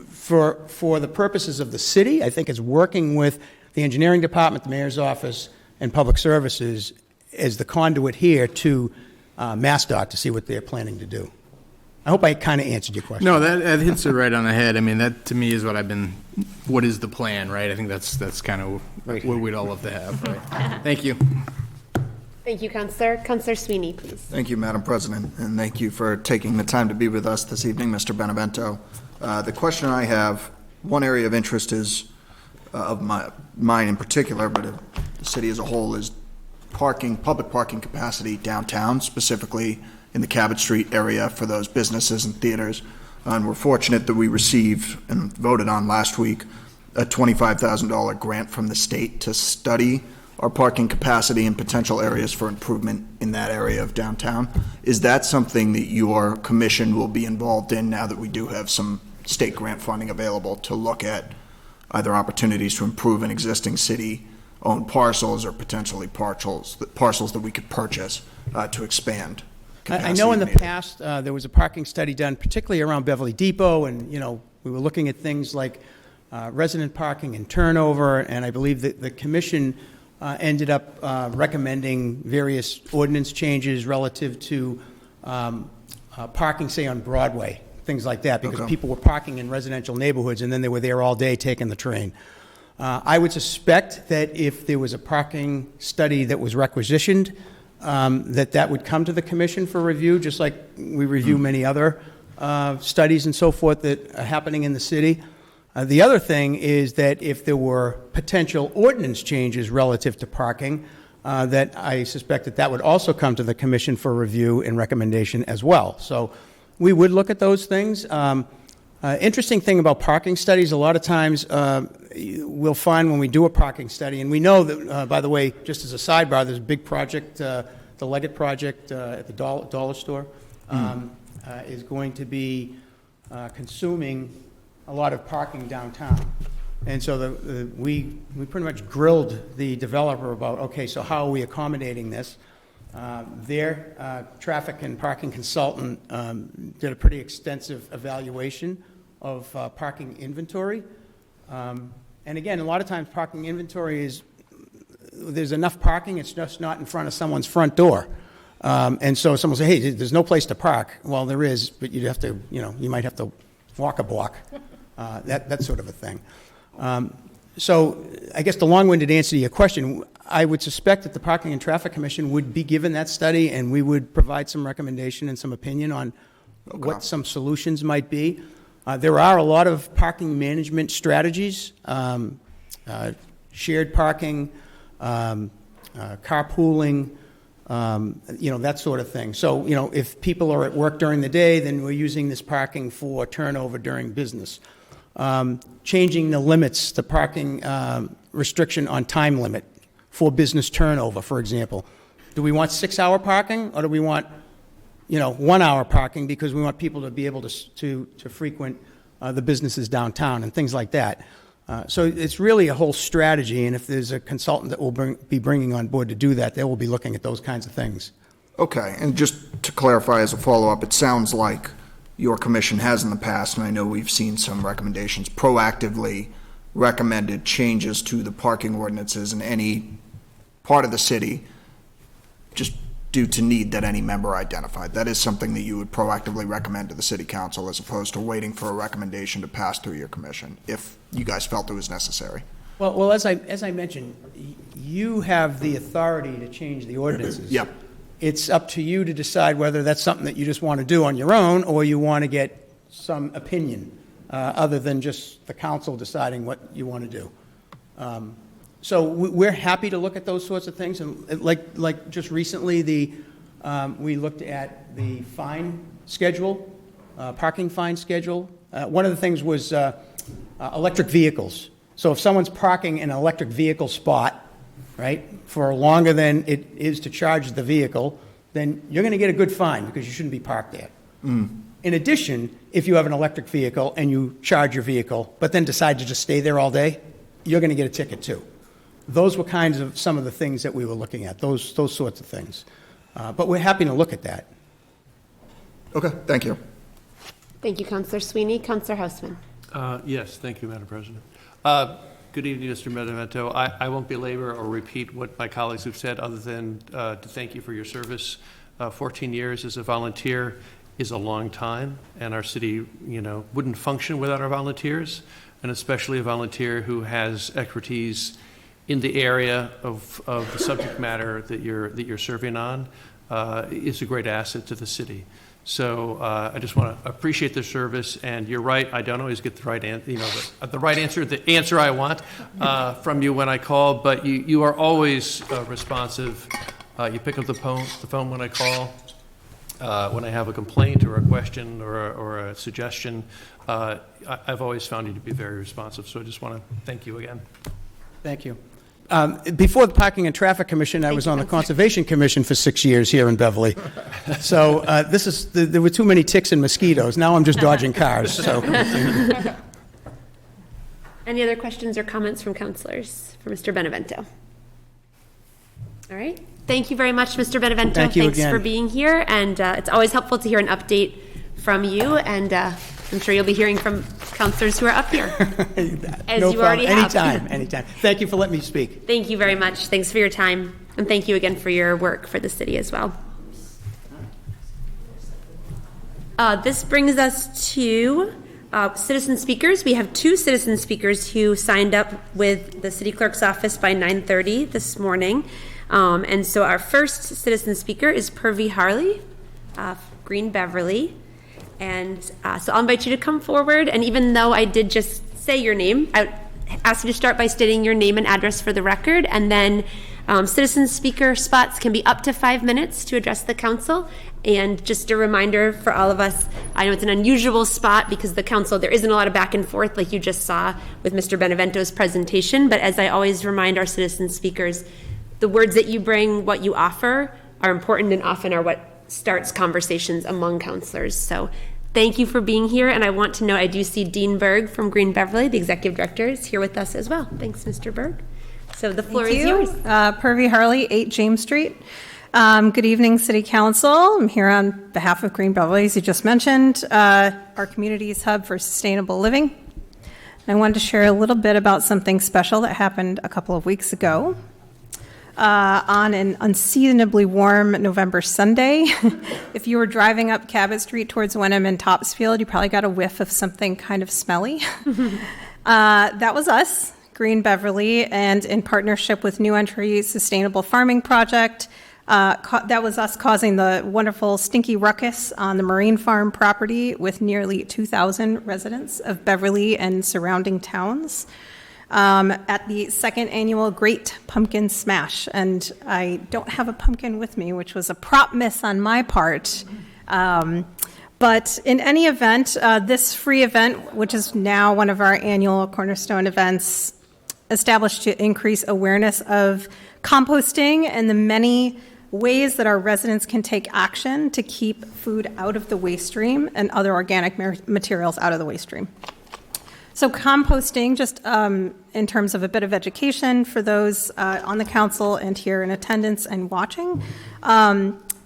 for the purposes of the city, I think it's working with the engineering department, the mayor's office, and public services as the conduit here to MassDOT to see what they're planning to do. I hope I kind of answered your question. No, that hits it right on the head. I mean, that to me is what is the plan, right? I think that's kind of what we'd all love to have, right? Thank you. Thank you, Councillor. Councillor Sweeney, please. Thank you, Madam President, and thank you for taking the time to be with us this evening, Mr. Benevento. The question I have, one area of interest is, of mine in particular, but of the city as a whole, is public parking capacity downtown, specifically in the Cabot Street area for those businesses and theaters. And we're fortunate that we received and voted on last week a $25,000 grant from the state to study our parking capacity and potential areas for improvement in that area of downtown. Is that something that your commission will be involved in now that we do have some state grant funding available to look at either opportunities to improve an existing city-owned parcels or potentially parcels that we could purchase to expand? I know in the past there was a parking study done, particularly around Beverly Depot, and we were looking at things like resident parking and turnover, and I believe that the commission ended up recommending various ordinance changes relative to parking, say, on Broadway, things like that, because people were parking in residential neighborhoods and then they were there all day taking the train. I would suspect that if there was a parking study that was requisitioned, that would come to the commission for review, just like we review many other studies and so forth that are happening in the city. The other thing is that if there were potential ordinance changes relative to parking, that I suspect that would also come to the commission for review and recommendation as well. So we would look at those things. Interesting thing about parking studies, a lot of times we'll find when we do a parking study, and we know that, by the way, just as a sidebar, there's a big project, the Leggett project at the dollar store, is going to be consuming a lot of parking downtown. And so we pretty much grilled the developer about, okay, so how are we accommodating this? Their traffic and parking consultant did a pretty extensive evaluation of parking inventory. And again, a lot of times parking inventory is, there's enough parking, it's just not in front of someone's front door. And so someone will say, hey, there's no place to park. Well, there is, but you'd have to, you might have to walk a block, that sort of a thing. So I guess the long-winded answer to your question, I would suspect that the Parking and Traffic Commission would be given that study, and we would provide some recommendation and some opinion on what some solutions might be. There are a lot of parking management strategies, shared parking, carpooling, that sort of thing. So, if people are at work during the day, then we're using this parking for turnover during business. Changing the limits, the parking restriction on time limit for business turnover, for example. Do we want 6-hour parking, or do we want, 1-hour parking because we want people to be able to frequent the businesses downtown and things like that? So it's really a whole strategy, and if there's a consultant that will be bringing on board to do that, they will be looking at those kinds of things. Okay, and just to clarify as a follow-up, it sounds like your commission has in the past, and I know we've seen some recommendations, proactively recommended changes to the parking ordinances in any part of the city just due to need that any member identified. That is something that you would proactively recommend to the city council as opposed to waiting for a recommendation to pass through your commission if you guys felt it was necessary. Well, as I mentioned, you have the authority to change the ordinances. Yep. It's up to you to decide whether that's something that you just want to do on your own or you want to get some opinion other than just the council deciding what you want to do. So we're happy to look at those sorts of things. And like just recently, we looked at the fine schedule, parking fine schedule. One of the things was electric vehicles. So if someone's parking in an electric vehicle spot, right, for longer than it is to charge the vehicle, then you're going to get a good fine because you shouldn't be parked there. In addition, if you have an electric vehicle and you charge your vehicle, but then decide to just stay there all day, you're going to get a ticket too. Those were kinds of some of the things that we were looking at, those sorts of things. But we're happy to look at that. Okay, thank you. Thank you, Councillor Sweeney. Councillor Houseman. Yes, thank you, Madam President. Good evening, Mr. Benevento. I won't belabor or repeat what my colleagues have said other than to thank you for your service. 14 years as a volunteer is a long time, and our city, wouldn't function without our volunteers, and especially a volunteer who has expertise in the area of the subject matter that you're serving on is a great asset to the city. So I just want to appreciate the service, and you're right. I don't always get the right answer, the answer I want from you when I call, but you are always responsive. You pick up the phone when I call. When I have a complaint or a question or a suggestion, I've always found you to be very responsive. So I just want to thank you again. Thank you. Before the Parking and Traffic Commission, I was on the Conservation Commission for 6 years here in Beverly. So there were too many ticks and mosquitoes. Now I'm just dodging cars. So. Any other questions or comments from councilors for Mr. Benevento? All right. Thank you very much, Mr. Benevento. Thank you Thanks again for being here. And it's always helpful to hear an update from you. And I'm sure you'll be hearing from councilors who are up here, as No you already have. Anytime. Thank you for letting me speak. Thank you very much. Thanks for your time. And thank you again for your work for the city as well. This brings us to citizen speakers. We have 2 citizen speakers who signed up with the city clerk's office by 9:30 this morning. And so our first citizen speaker is Purvi Harley, Green Beverly. And so I'll invite you to come forward. And even though I did just say your name, I ask you to start by stating your name and address for the record. And then citizen speaker spots can be up to 5 minutes to address the council. And just a reminder for all of us, I know it's an unusual spot because the council, there isn't a lot of back and forth like you just saw with Mr. Benevento's presentation. But as I always remind our citizen speakers, the words that you bring, what you offer, are important and often are what starts conversations among councilors. So thank you for being here. And I want to know, I do see Dean Berg from Green Beverly, the executive director, is here with us as well. Thanks, Mr. Berg. So the floor is yours. Purvi Harley, 8 James Street. Good evening, City Council. I'm here on behalf of Green Beverly, as you just mentioned, our community's hub for sustainable living. I wanted to share a little bit about something special that happened a couple of weeks ago. On an unseasonably warm November Sunday. If you were driving up Cabot Street towards Wenham and Topsfield, you probably got a whiff of something kind of smelly. That was us, Green Beverly, and in partnership with New Entry Sustainable Farming Project, that was us causing the wonderful stinky ruckus on the Marine Farm property with nearly 2,000 residents of Beverly and surrounding towns. At the 2nd annual Great Pumpkin Smash. And I don't have a pumpkin with me, which was a prop miss on my part. But in any event, this free event, which is now one of our annual cornerstone events, established to increase awareness of composting and the many ways that our residents can take action to keep food out of the waste stream and other organic materials out of the waste stream. So composting, just in terms of a bit of education for those on the council and here in attendance and watching,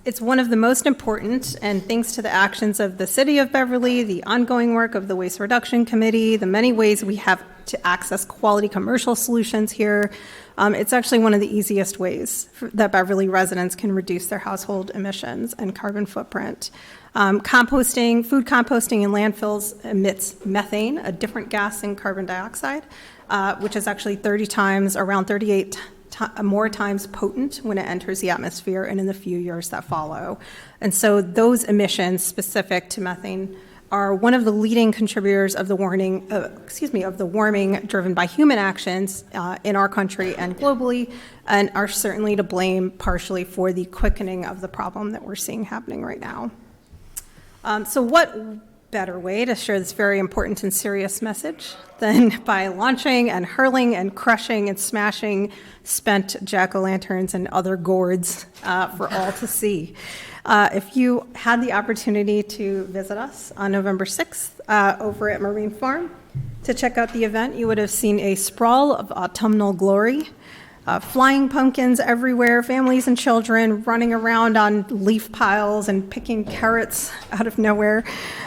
it's one of the most important, and thanks to the actions of the City of Beverly, the ongoing work of the Waste Reduction Committee, the many ways we have to access quality commercial solutions here, it's actually one of the easiest ways that Beverly residents can reduce their household emissions and carbon footprint. Food composting in landfills emits methane, a different gas than carbon dioxide, which is actually 38 more times potent when it enters the atmosphere and in the few years that follow. And so those emissions specific to methane are one of the leading contributors of the warming driven by human actions in our country and globally, and are certainly to blame partially for the quickening of the problem that we're seeing happening right now. So what better way to share this very important and serious message than by launching and hurling and crushing and smashing spent jack-o'-lanterns and other gourds for all to see. If you had the opportunity to visit us on November 6th over at Marine Farm to check out the event, you would have seen a sprawl of autumnal glory. Flying pumpkins everywhere, families and children running around on leaf piles and picking carrots out of nowhere.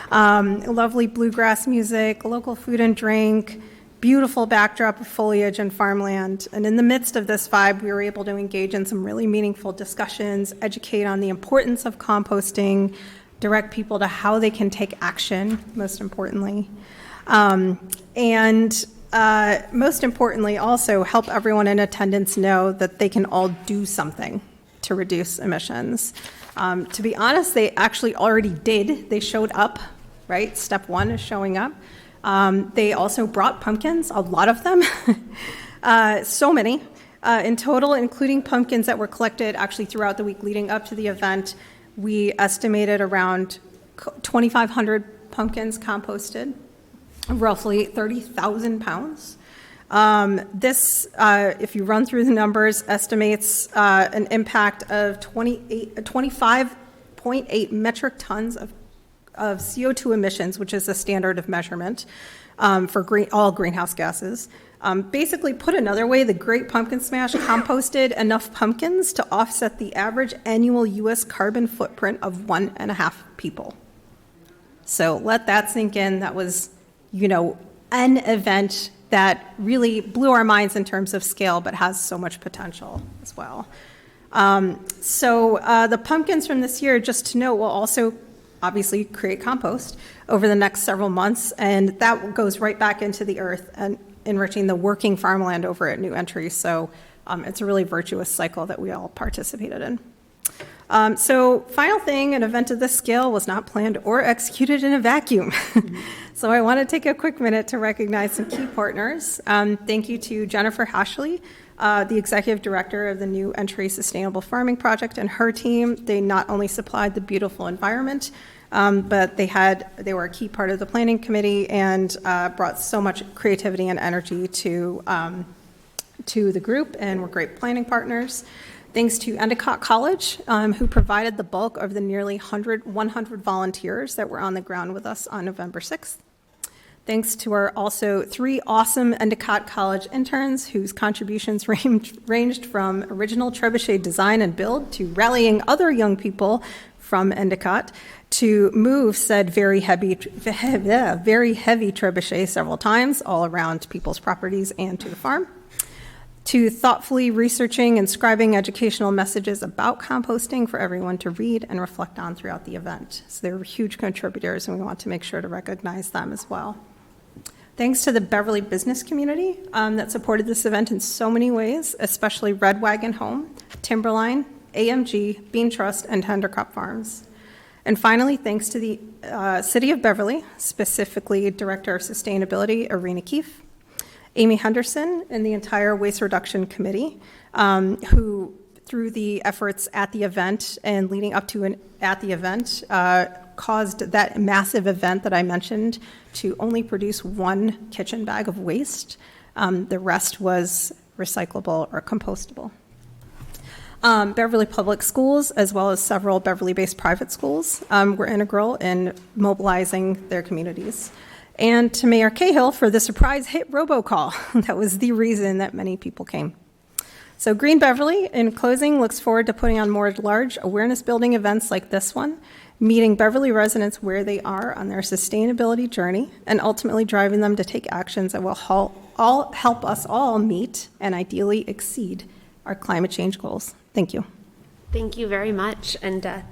Lovely bluegrass music, local food and drink, beautiful backdrop of foliage and farmland. And in the midst of this vibe, we were able to engage in some really meaningful discussions, educate on the importance of composting, direct people to how they can take action, most importantly. Most importantly, also help everyone in attendance know that they can all do something to reduce emissions. To be honest, they actually already did. They showed up, right? Step one is showing up. They also brought pumpkins, a lot of them, so many. In total, including pumpkins that were collected actually throughout the week leading up to the event, we estimated around 2,500 pumpkins composted. Roughly 30,000 pounds. This, if you run through the numbers, estimates an impact of 25.8 metric tons of CO2 emissions, which is the standard of measurement for all greenhouse gases. Basically, put another way, the Great Pumpkin Smash composted enough pumpkins to offset the average annual U.S. carbon footprint of 1.5 people. So let that sink in. That was an event that really blew our minds in terms of scale, but has so much potential as well. The pumpkins from this year, just to note, will also obviously create compost over the next several months, and that goes right back into the earth and enriching the working farmland over at New Entry. So it's a really virtuous cycle that we all participated in. Final thing, an event of this scale was not planned or executed in a vacuum. So I want to take a quick minute to recognize some key partners. Thank you to Jennifer Hashley, the Executive Director of the New Entry Sustainable Farming Project, and her team. They not only supplied the beautiful environment, but they were a key part of the planning committee and brought so much creativity and energy to the group, and were great planning partners. Thanks to Endicott College, who provided the bulk of the nearly 100 volunteers that were on the ground with us on November 6th. Thanks to our also 3 awesome Endicott College interns whose contributions ranged from original trebuchet design and build to rallying other young people from Endicott to move said very heavy trebuchet several times all around people's properties and to the farm, to thoughtfully researching and scribing educational messages about composting for everyone to read and reflect on throughout the event. So they were huge contributors, and we want to make sure to recognize them as well. Thanks to the Beverly business community that supported this event in so many ways, especially Red Wagon Home, Timberline, AMG, Bean Trust, and Tendercup Farms. And finally, thanks to the City of Beverly, specifically Director of Sustainability, Irina Keefe, Amy Henderson, and the entire Waste Reduction Committee, who, through the efforts at the event and leading up to at the event, caused that massive event that I mentioned to only produce 1 kitchen bag of waste. The rest was recyclable or compostable. Beverly Public Schools, as well as several Beverly-based private schools, were integral in mobilizing their communities. And to Mayor Cahill for the surprise hit robocall. That was the reason that many people came. So Green Beverly, in closing, looks forward to putting on more large awareness-building events like this one, meeting Beverly residents where they are on their sustainability journey, and ultimately driving them to take actions that will help us all meet and ideally exceed our climate change goals. Thank you. Thank you very much. And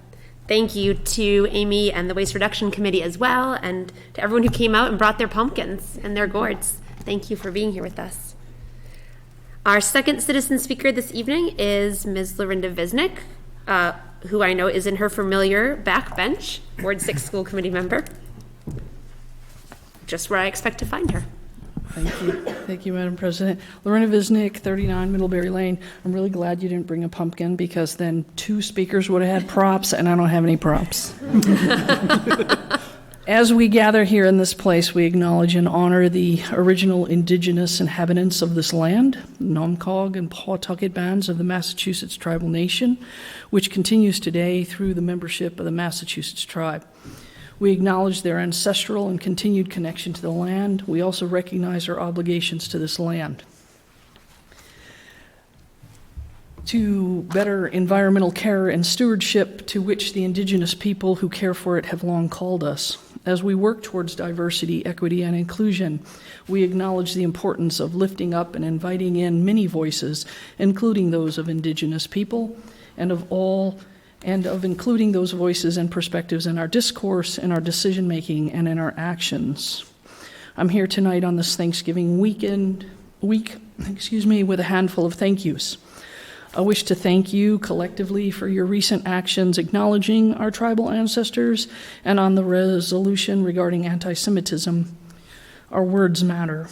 thank you to Amy and the Waste Reduction Committee as well, and to everyone who came out and brought their pumpkins and their gourds. Thank you for being here with us. Our second citizen speaker this evening is Ms. Lorinda Visnick, who I know is in her familiar backbench, Ward 6 School Committee member. Just where I expect to find her. Thank you. Thank you, Madam President. Lorena Visnick, 39 Middlebury Lane. I'm really glad you didn't bring a pumpkin, because then 2 speakers would have had props, and I don't have any props. As we gather here in this place, we acknowledge and honor the original indigenous inhabitants of this land, Nomcog and Pawtucket bands of the Massachusetts tribal nation, which continues today through the membership of the Massachusetts tribe. We acknowledge their ancestral and continued connection to the land. We also recognize our obligations to this land. To better environmental care and stewardship, to which the indigenous people who care for it have long called us. As we work towards diversity, equity, and inclusion, we acknowledge the importance of lifting up and inviting in many voices, including those of indigenous people, and of including those voices and perspectives in our discourse, in our decision-making, and in our actions. I'm here tonight on this Thanksgiving week, with a handful of thank yous. I wish to thank you collectively for your recent actions acknowledging our tribal ancestors and on the resolution regarding anti-Semitism. Our words matter.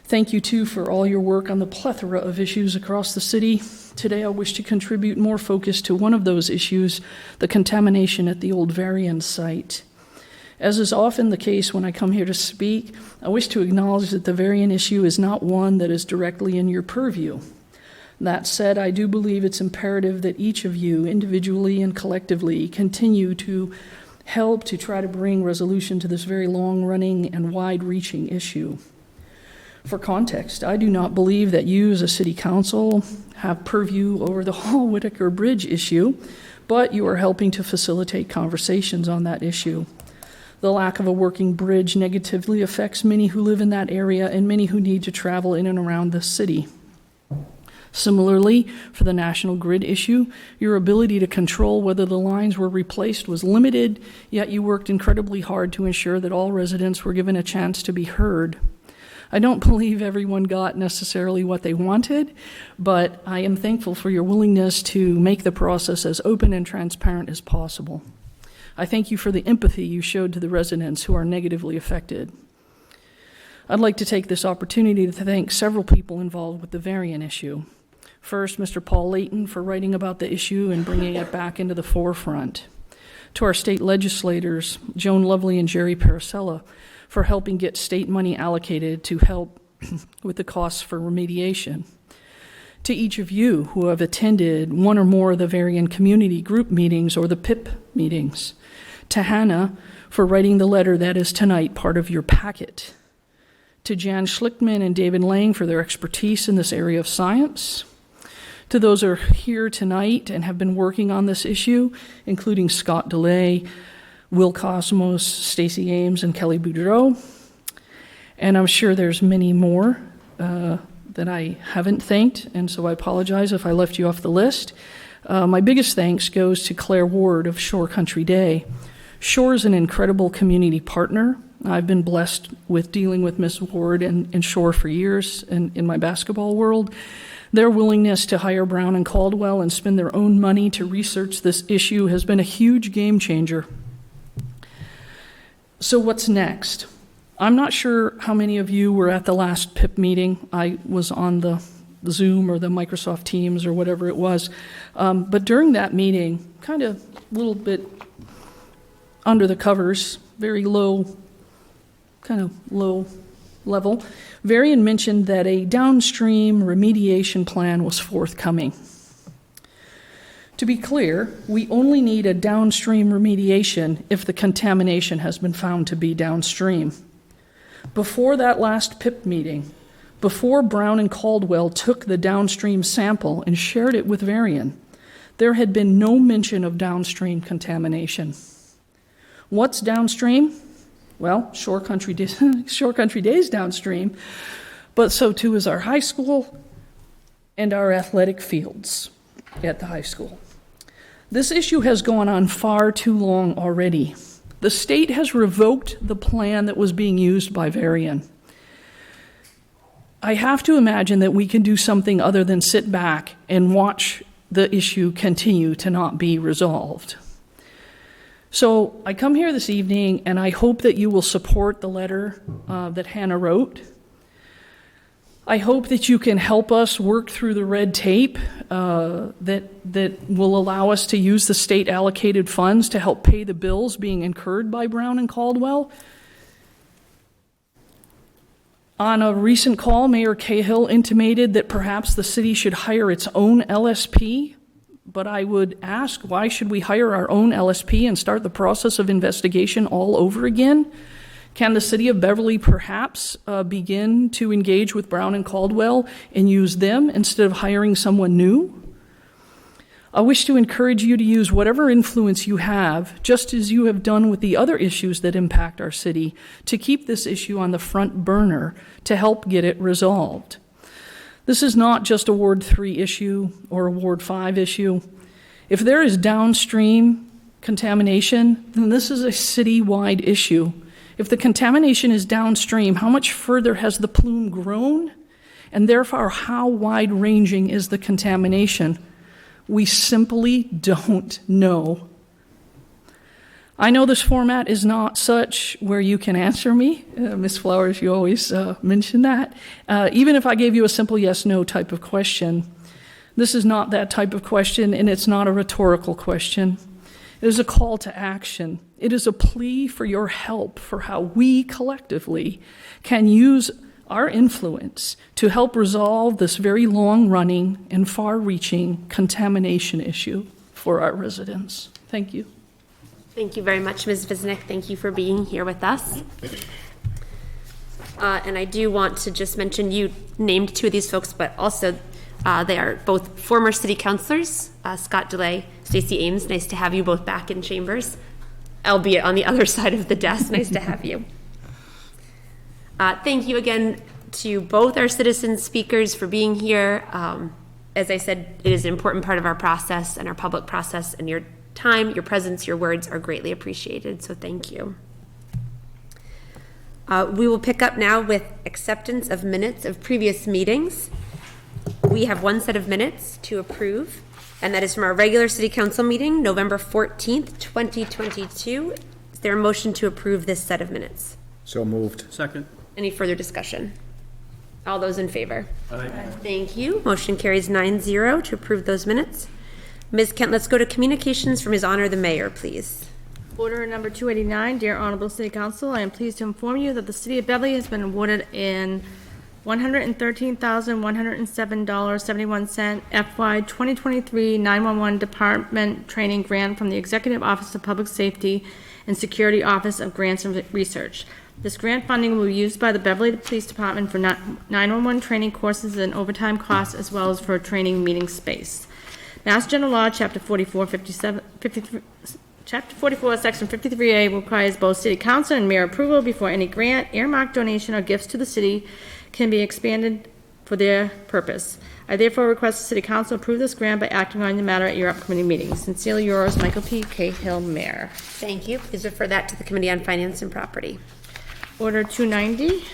Thank you, too, for all your work on the plethora of issues across the city. Today, I wish to contribute more focus to one of those issues, the contamination at the old Varian site. As is often the case when I come here to speak, I wish to acknowledge that the Varian issue is not one that is directly in your purview. That said, I do believe it's imperative that each of you, individually and collectively, continue to help to try to bring resolution to this very long-running and wide-reaching issue. For context, I do not believe that you as a city council have purview over the Hall-Whitaker Bridge issue, but you are helping to facilitate conversations on that issue. The lack of a working bridge negatively affects many who live in that area and many who need to travel in and around the city. Similarly, for the national grid issue, your ability to control whether the lines were replaced was limited, yet you worked incredibly hard to ensure that all residents were given a chance to be heard. I don't believe everyone got necessarily what they wanted, but I am thankful for your willingness to make the process as open and transparent as possible. I thank you for the empathy you showed to the residents who are negatively affected. I'd like to take this opportunity to thank several people involved with the Varian issue. First, Mr. Paul Layton for writing about the issue and bringing it back into the forefront. To our state legislators, Joan Lovely and Jerry Paracella, for helping get state money allocated to help with the costs for remediation. To each of you who have attended one or more of the Varian community group meetings or the PIP meetings. To Hannah for writing the letter that is tonight part of your packet. To Jan Schlickman and David Lang for their expertise in this area of science. To those who are here tonight and have been working on this issue, including Scott DeLay, Will Cosmos, Stacey Ames, and Kelly Boudreau. And I'm sure there's many more that I haven't thanked, and so I apologize if I left you off the list. My biggest thanks goes to Claire Ward of Shore Country Day. Shore is an incredible community partner. I've been blessed with dealing with Miss Ward and Shore for years in my basketball world. Their willingness to hire Brown and Caldwell and spend their own money to research this issue has been a huge game changer. So what's next? I'm not sure how many of you were at the last PIP meeting. I was on the Zoom or the Microsoft Teams or whatever it was. But during that meeting, kind of a little bit under the covers, very low, kind of low level, Varian mentioned that a downstream remediation plan was forthcoming. To be clear, we only need a downstream remediation if the contamination has been found to be downstream. Before that last PIP meeting, before Brown and Caldwell took the downstream sample and shared it with Varian, there had been no mention of downstream contamination. What's downstream? Well, Shore Country Days downstream, but so too is our high school and our athletic fields at the high school. This issue has gone on far too long already. The state has revoked the plan that was being used by Varian. I have to imagine that we can do something other than sit back and watch the issue continue to not be resolved. So I come here this evening and I hope that you will support the letter that Hannah wrote. I hope that you can help us work through the red tape that will allow us to use the state allocated funds to help pay the bills being incurred by Brown and Caldwell. On a recent call, Mayor Cahill intimated that perhaps the city should hire its own LSP, but I would ask, why should we hire our own LSP and start the process of investigation all over again? Can the city of Beverly perhaps begin to engage with Brown and Caldwell and use them instead of hiring someone new? I wish to encourage you to use whatever influence you have, just as you have done with the other issues that impact our city, to keep this issue on the front burner to help get it resolved. This is not just a Ward 3 issue or a Ward 5 issue. If there is downstream contamination, then this is a city-wide issue. If the contamination is downstream, how much further has the plume grown? And therefore, how wide-ranging is the contamination? We simply don't know. I know this format is not such where you can answer me. Ms. Flowers, you always mention that. Even if I gave you a simple yes-no type of question, this is not that type of question, and it's not a rhetorical question. It is a call to action. It is a plea for your help for how we collectively can use our influence to help resolve this very long-running and far-reaching contamination issue for our residents. Thank you. Thank you very much, Ms. Visnick. Thank you for being here with us. And I do want to just mention, you named two of these folks, but also they are both former city councilors, Scott DeLay, Stacey Ames. Nice to have you both back in chambers, albeit on the other side of the desk. Nice to have you. Thank you again to both our citizen speakers for being here. As I said, it is an important part of our process and our public process, and your time, your presence, your words are greatly appreciated, so thank you. We will pick up now with acceptance of minutes of previous meetings. We have one set of minutes to approve, and that is from our regular city council meeting, November 14th, 2022. Is there a motion to approve this set of minutes? So moved. Second. Any further discussion? All those in favor? Aye. Thank you. Motion carries 9-0 to approve those minutes. Ms. Kent, let's go to communications from His Honor the Mayor, please. Order number 289, Dear Honorable City Council, I am pleased to inform you that the City of Beverly has been awarded in $113,107.71 FY 2023 911 Department Training Grant from the Executive Office of Public Safety and Security Office of Grants and Research. This grant funding will be used by the Beverly Police Department for 911 training courses and overtime costs, as well as for training meeting space. Mass General Law, Chapter 44, Section 53A requires both City Council and Mayor approval before any grant, earmark, donation, or gifts to the city can be expanded for their purpose. I therefore request the City Council approve this grant by acting on the matter at your upcoming meeting. Sincerely yours, Michael P. Cahill, Mayor. Thank you. Please refer that to the Committee on Finance and Property. Order 290.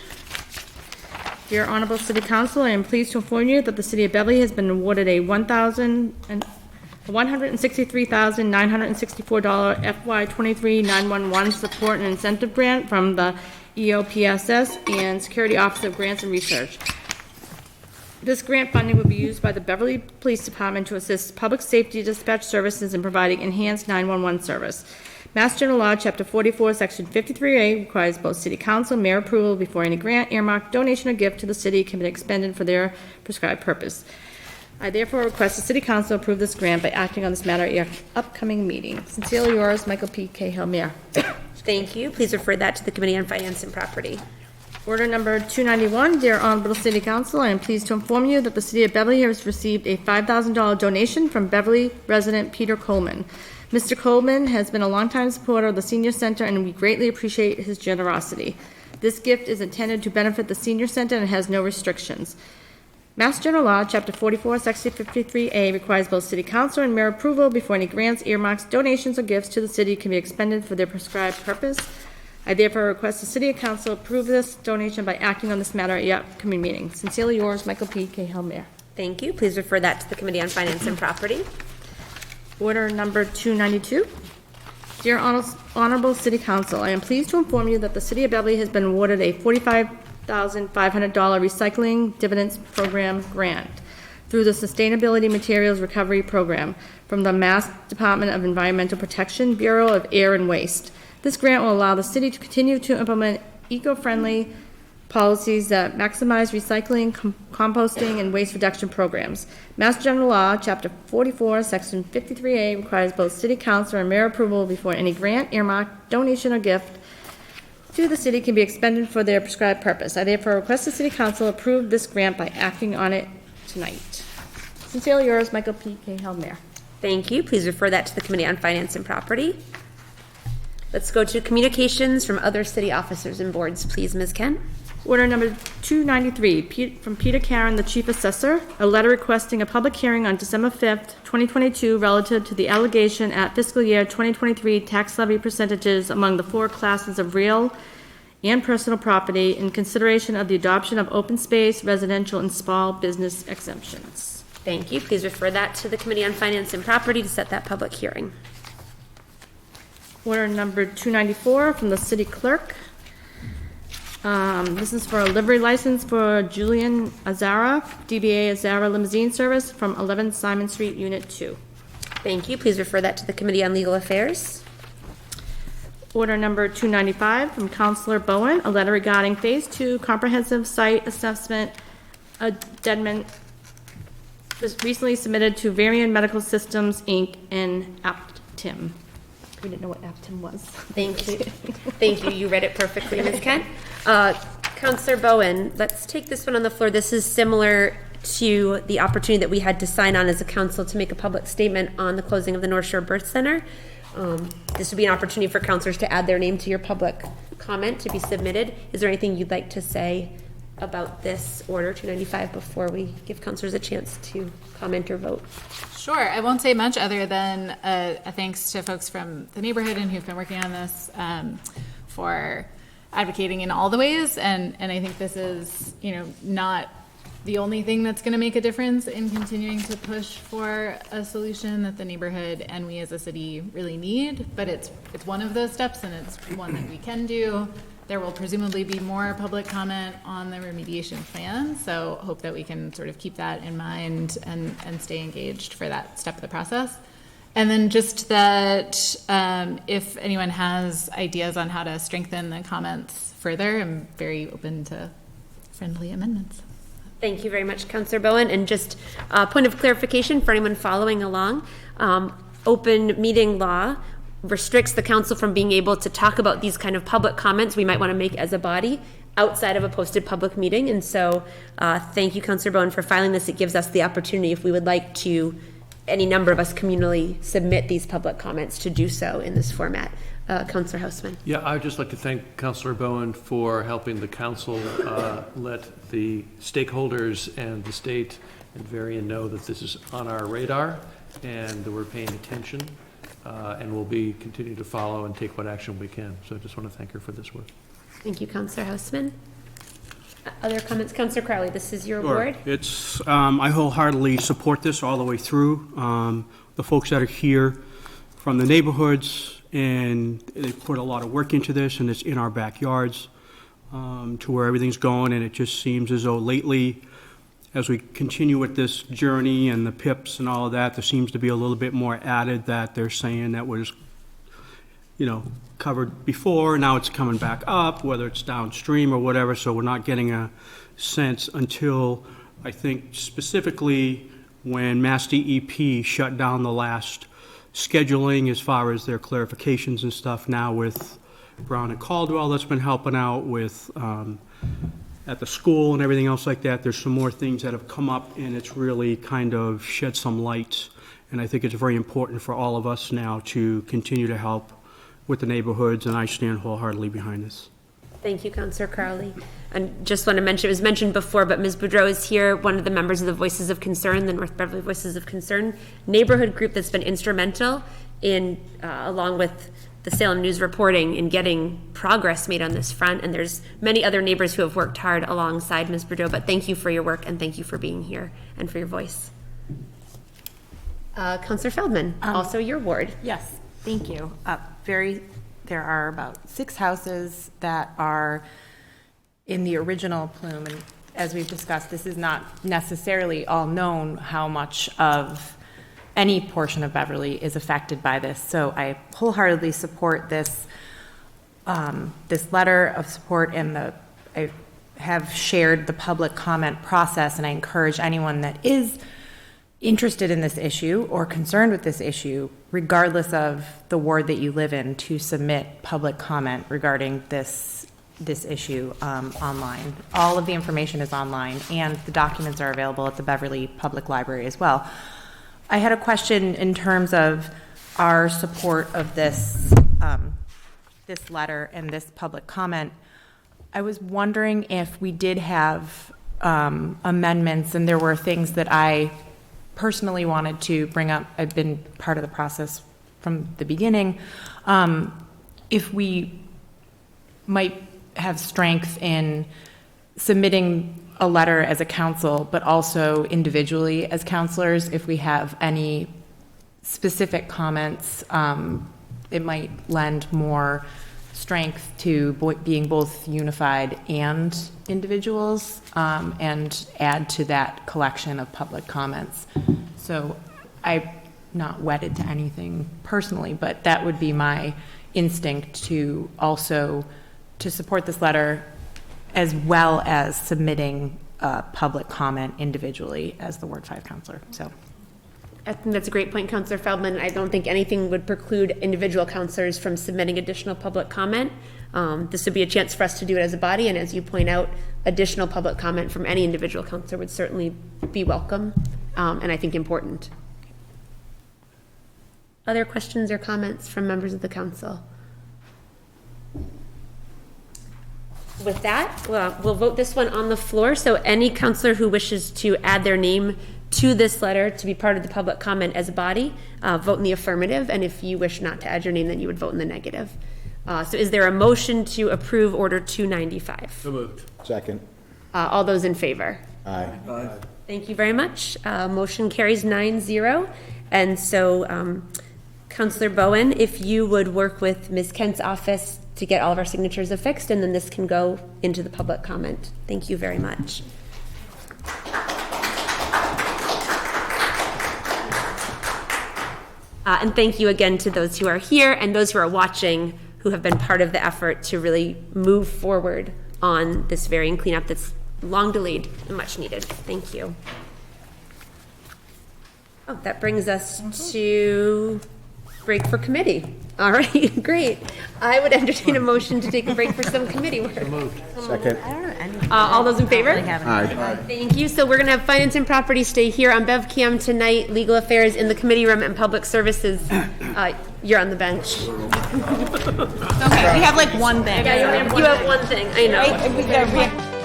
Dear Honorable City Council, I am pleased to inform you that the City of Beverly has been awarded a $163,964 FY 23 911 support and incentive grant from the EOPSS and Security Office of Grants and Research. This grant funding will be used by the Beverly Police Department to assist public safety dispatch services in providing enhanced 911 service. Mass General Law, Chapter 44, Section 53A requires both City Council and Mayor approval before any grant, earmark, donation, or gift to the city can be expended for their prescribed purpose. I therefore request the City Council approve this grant by acting on this matter at your upcoming meeting. Sincerely yours, Michael P. Cahill, Mayor. Thank you. Please refer that to the Committee on Finance and Property. Order number 291, Dear Honorable City Council, I am pleased to inform you that the City of Beverly has received a $5,000 donation from Beverly resident Peter Coleman. Mr. Coleman has been a longtime supporter of the Senior Center, and we greatly appreciate his generosity. This gift is intended to benefit the Senior Center and has no restrictions. Mass General Law, Chapter 44, Section 53A requires both City Council and Mayor approval before any grants, earmarks, donations, or gifts to the city can be expended for their prescribed purpose. I therefore request the City Council approve this donation by acting on this matter at your upcoming meeting. Sincerely yours, Michael P. Cahill, Mayor. Thank you. Please refer that to the Committee on Finance and Property. Order number 292. Dear Honorable City Council, I am pleased to inform you that the City of Beverly has been awarded a $45,000 $1,500 recycling dividends program grant through the Sustainability Materials Recovery Program from the Mass Department of Environmental Protection, Bureau of Air and Waste. This grant will allow the city to continue to implement eco-friendly policies that maximize recycling, composting, and waste reduction programs. Mass General Law, Chapter 44, Section 53A requires both City Council and Mayor approval before any grant, earmark, donation, or gift to the city can be expended for their prescribed purpose. I therefore request the City Council approve this grant by acting on it tonight. Sincerely yours, Michael P. Cahill, Mayor. Thank you. Please refer that to the Committee on Finance and Property. Let's go to communications from other city officers and boards. Please, Ms. Kent. Order number 293, from Peter Karen, the Chief Assessor, a letter requesting a public hearing on December 5th, 2022, relative to the allegation at fiscal year 2023 tax levy percentages among the 4 classes of real and personal property in consideration of the adoption of open space, residential, and small business exemptions. Thank you. Please refer that to the Committee on Finance and Property to set that public hearing. Order number 294, from the City Clerk. This is for a livery license for Julian Azara, DBA Azara Limousine Service from 11 Simon Street, Unit 2. Thank you. Please refer that to the Committee on Legal Affairs. Order number 295 from Councilor Bowen, a letter regarding Phase 2 Comprehensive Site Assessment addendum was recently submitted to Varian Medical Systems, Inc. and Aptim. We didn't know what Aptim was. Thank you. Thank you. You read it perfectly, Ms. Kent. Councilor Bowen, let's take this one on the floor. This is similar to the opportunity that we had to sign on as a council to make a public statement on the closing of the North Shore Birth Center. This would be an opportunity for councilors to add their name to your public comment to be submitted. Is there anything you'd like to say about this order 295 before we give councilors a chance to comment or vote? Sure. I won't say much other than a thanks to folks from the neighborhood and who've been working on this for advocating in all the ways. And I think this is, not the only thing that's going to make a difference in continuing to push for a solution that the neighborhood and we as a city really need. But it's one of those steps, and it's one that we can do. There will presumably be more public comment on the remediation plan, so hope that we can sort of keep that in mind and stay engaged for that step of the process. And then just that if anyone has ideas on how to strengthen the comments further, I'm very open to friendly amendments. Thank you very much, Councillor Bowen. And just a point of clarification for anyone following along, open meeting law restricts the council from being able to talk about these kind of public comments we might want to make as a body outside of a posted public meeting. And so thank you, Councillor Bowen, for filing this. It gives us the opportunity, if we would like to, any number of us communally submit these public comments, to do so in this format. Councillor Houseman. Yeah, I would just like to thank Councillor Bowen for helping the council let the stakeholders and the state and Varian know that this is on our radar and that we're paying attention. And we'll be continuing to follow and take what action we can. So I just want to thank her for this work. Thank you, Councillor Houseman. Other comments? Councillor Crowley, this is your Sure. board. It's, I wholeheartedly support this all the way through. The folks that are here from the neighborhoods, and they put a lot of work into this, and it's in our backyards to where everything's going, and it just seems as though lately, as we continue with this journey and the PIPs and all of that, there seems to be a little bit more added that they're saying that was, covered before. Now it's coming back up, whether it's downstream or whatever. So we're not getting a sense until, I think, specifically when Mass DEP shut down the last scheduling as far as their clarifications and stuff. Now with Brown and Caldwell, that's been helping out with at the school and everything else like that. There's some more things that have come up, and it's really kind of shed some light. And I think it's very important for all of us now to continue to help with the neighborhoods, and I stand wholeheartedly behind this. Thank you, Councillor Crowley. And just want to mention, it was mentioned before, but Ms. Boudreau is here, one of the members of the Voices of Concern, the North Beverly Voices of Concern neighborhood group that's been instrumental in, along with the Salem News reporting, in getting progress made on this front. And there's many other neighbors who have worked hard alongside Ms. Boudreau, but thank you for your work and thank you for being here and for your voice. Councillor Feldman, also your ward. Yes, thank you. There are about 6 houses that are in the original plume, and as we've discussed, this is not necessarily all known how much of any portion of Beverly is affected by this. So I wholeheartedly support this this letter of support, and I have shared the public comment process, and I encourage anyone that is interested in this issue or concerned with this issue, regardless of the ward that you live in, to submit public comment regarding this issue online. All of the information is online, and the documents are available at the Beverly Public Library as well. I had a question in terms of our support of this this letter and this public comment. I was wondering if we did have amendments, and there were things that I personally wanted to bring up. I've been part of the process from the beginning. If we might have strength in submitting a letter as a council, but also individually as counselors, if we have any specific comments, it might lend more strength to being both unified and individuals, and add to that collection of public comments. So I'm not wedded to anything personally, but that would be my instinct to also to support this letter, as well as submitting public comment individually as the Ward 5 counselor. So I think that's a great point, Councillor Feldman. I don't think anything would preclude individual councillors from submitting additional public comment. This would be a chance for us to do it as a body, and as you point out, additional public comment from any individual councillor would certainly be welcome, and I think important. Other questions or comments from members of the council? With that, we'll vote this one on the floor. So any councillor who wishes to add their name to this letter to be part of the public comment as a body, vote in the affirmative. And if you wish not to add your name, then you would vote in the negative. So is there a motion to approve Order 295? So moved. Second. All those in favor? Aye. Thank you very much. Motion carries 9-0. And so, Councillor Bowen, if you would work with Ms. Kent's office to get all of our signatures affixed, and then this can go into the public comment. Thank you very much. And thank you again to those who are here and those who are watching, who have been part of the effort to really move forward on this variant cleanup that's long delayed and much needed. Thank you. Oh, that brings us to break for committee. All right, great. I would entertain a motion to take a break for some committee work. Second. All those in favor? Aye. Thank you. So we're going to have Finance and Property stay here on BevCam tonight, Legal Affairs in the committee room, and Public Services, you're on the bench. Okay, we have like one thing. Yeah, you have one thing, I know.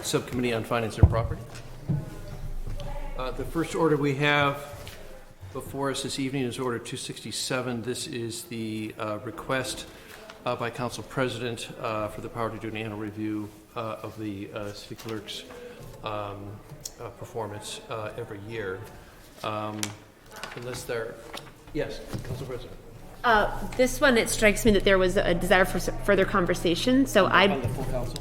Subcommittee on Finance and Property. The first order we have before us this evening is Order 267. This is the request by Council President for the power to do an annual review of the city clerk's performance every year. Unless there, yes, Council President. This one, it strikes me that there was a desire for further conversation. So On the full council?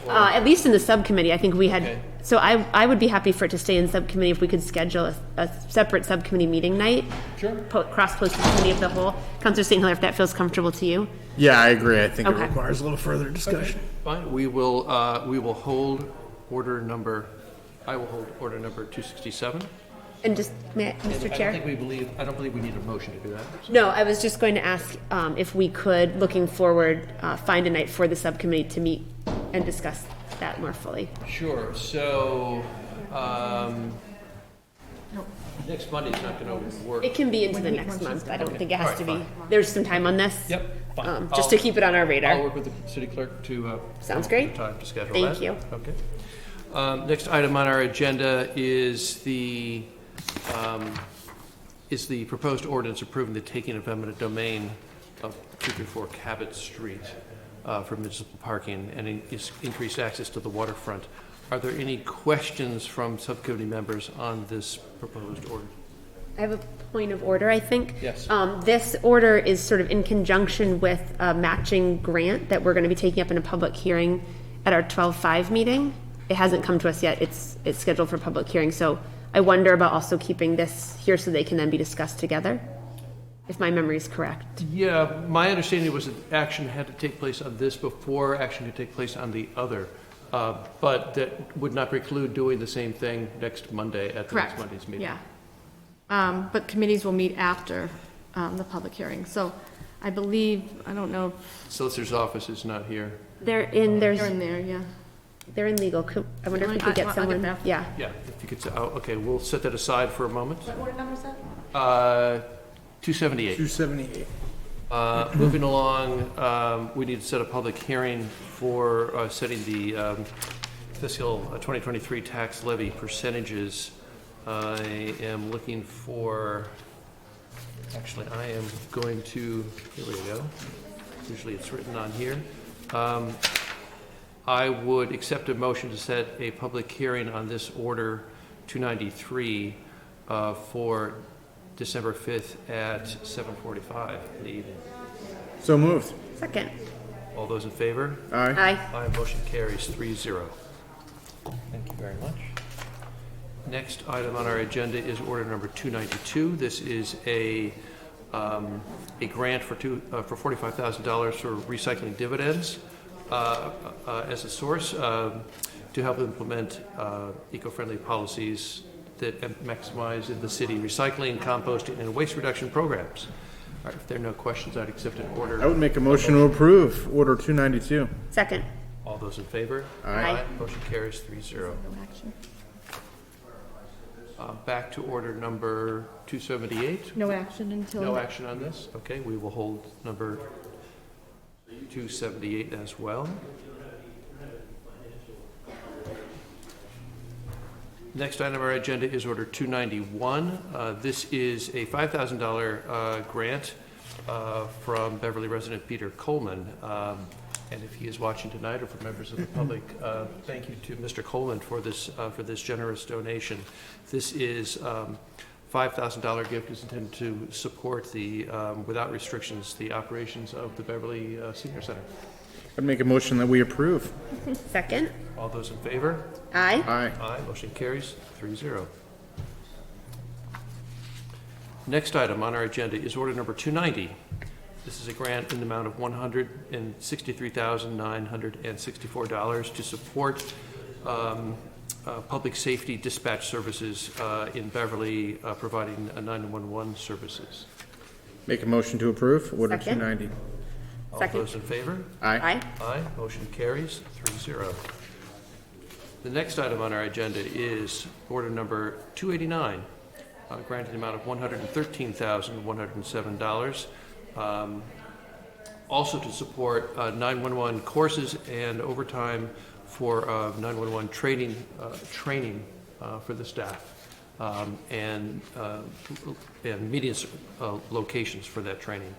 at least in the subcommittee, I think we had. Okay. So I would be happy for it to stay in subcommittee if we could schedule a separate subcommittee meeting night. Sure. Cross-post the committee of the whole. Councilor St. Hilaire, if that feels comfortable to you. Yeah, I agree. I think Okay. it requires a little further discussion. Fine. We will hold order number. I will hold order number 267. And just, Mr. Chair? I don't believe we need a motion to do that. No, I was just going to ask if we could, looking forward, find a night for the subcommittee to meet and discuss that more fully. Sure. So next Monday's not going to work. It can be into the next month. I don't think it has All right, to be. fine. There's some time on this. Yep. Fine. Just to keep it on our radar. I'll work with the city clerk to. Sounds great. Time to schedule Thank that. you. Okay. Next item on our agenda is the proposed ordinance approving the taking of eminent domain of 234 Cabot Street for municipal parking and increased access to the waterfront. Are there any questions from subcommittee members on this proposed order? I have a point of order, I think. Yes. This order is sort of in conjunction with a matching grant that we're going to be taking up in a public hearing at our 12/5 meeting. It hasn't come to us yet. It's scheduled for public hearing. So I wonder about also keeping this here so they can then be discussed together, if my memory is correct. Yeah, my understanding was that action had to take place on this before action could take place on the other. But that would not preclude doing the same thing next Monday at the next Monday's meeting. Yeah. But committees will meet after the public hearing. So I believe, I don't know. Solicitor's office is not here. They're in there, yeah. They're in legal. I wonder if we could get someone. Yeah. Yeah, if you could say, okay, we'll set that aside for a moment. What number is that? 278. 278. Moving along, we need to set a public hearing for setting the fiscal 2023 tax levy percentages. I am looking for, actually, I am going to, here we go. Usually it's written on here. I would accept a motion to set a public hearing on this order 293 for December 5th at 7:45 in the evening. So moved. Second. All those in favor? Aye. Aye. Motion carries 3-0. Thank you very much. Next item on our agenda is order number 292. This is a grant for $45,000 for recycling dividends as a source to help implement eco-friendly policies that maximize in the city recycling, composting, and waste reduction programs. All right, if there are no questions, I'd accept an order. I would make a motion to approve Order 292. Second. All those in favor? Aye. Motion carries 3-0. Back to order number 278. No action until. No action on this? Okay, we will hold number 278 as well. Next item on our agenda is order 291. This is a $5,000 grant from Beverly resident Peter Coleman. And if he is watching tonight, or for members of the public, thank you to Mr. Coleman for this generous donation. This is $5,000 gift is intended to support the, without restrictions, the operations of the Beverly Senior Center. I'd make a motion that we approve. Second. All those in favor? Aye. Aye. Aye. Motion carries 3-0. Next item on our agenda is order number 290. This is a grant in the amount of $163,964 to support public safety dispatch services in Beverly, providing 911 services. Make a motion to approve Order Second. 290. All Second. those in favor? Aye. Aye. Aye. Motion carries 3-0. The next item on our agenda is order number 289, granting the amount of $113,107. Also to support 911 courses and overtime for 911 training for the staff and meeting locations for that training.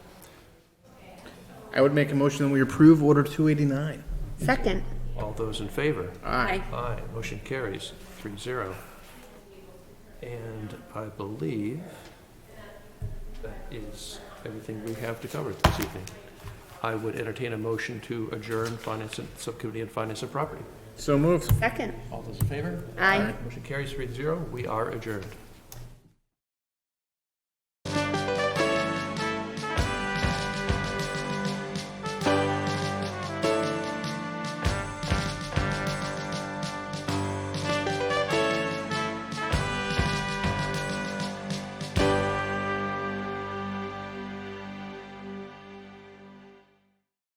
I would make a motion that we approve Order 289. Second. All those in favor? Aye. Aye. Motion carries 3-0. And I believe that is everything we have to cover this evening. I would entertain a motion to adjourn Subcommittee on Finance and Property. So moved. Second. All those in favor? Aye. Motion carries 3-0. We are adjourned.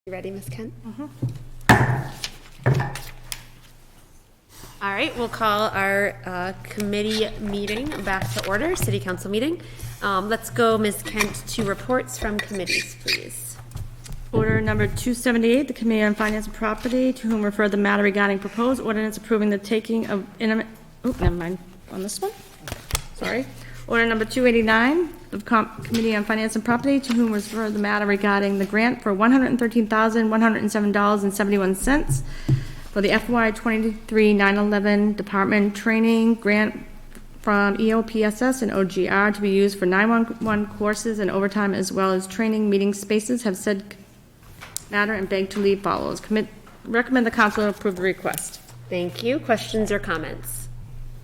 You ready, Ms. Kent? All right, we'll call our committee meeting back to order, City Council meeting. Let's go, Ms. Kent, to reports from committees, please. Order number 278, the Committee on Finance and Property, to whom referred the matter regarding proposed ordinance approving the taking of never mind, on this one. Sorry. Order number 289, the Committee on Finance and Property, to whom referred the matter regarding the grant for $113,107.71 for the FY 23-911 Department Training Grant from EOPSS and OGR to be used for 911 courses and overtime, as well as training meeting spaces. Have said matter and beg to leave follows. Recommend the council approve the request. Thank you. Questions or comments?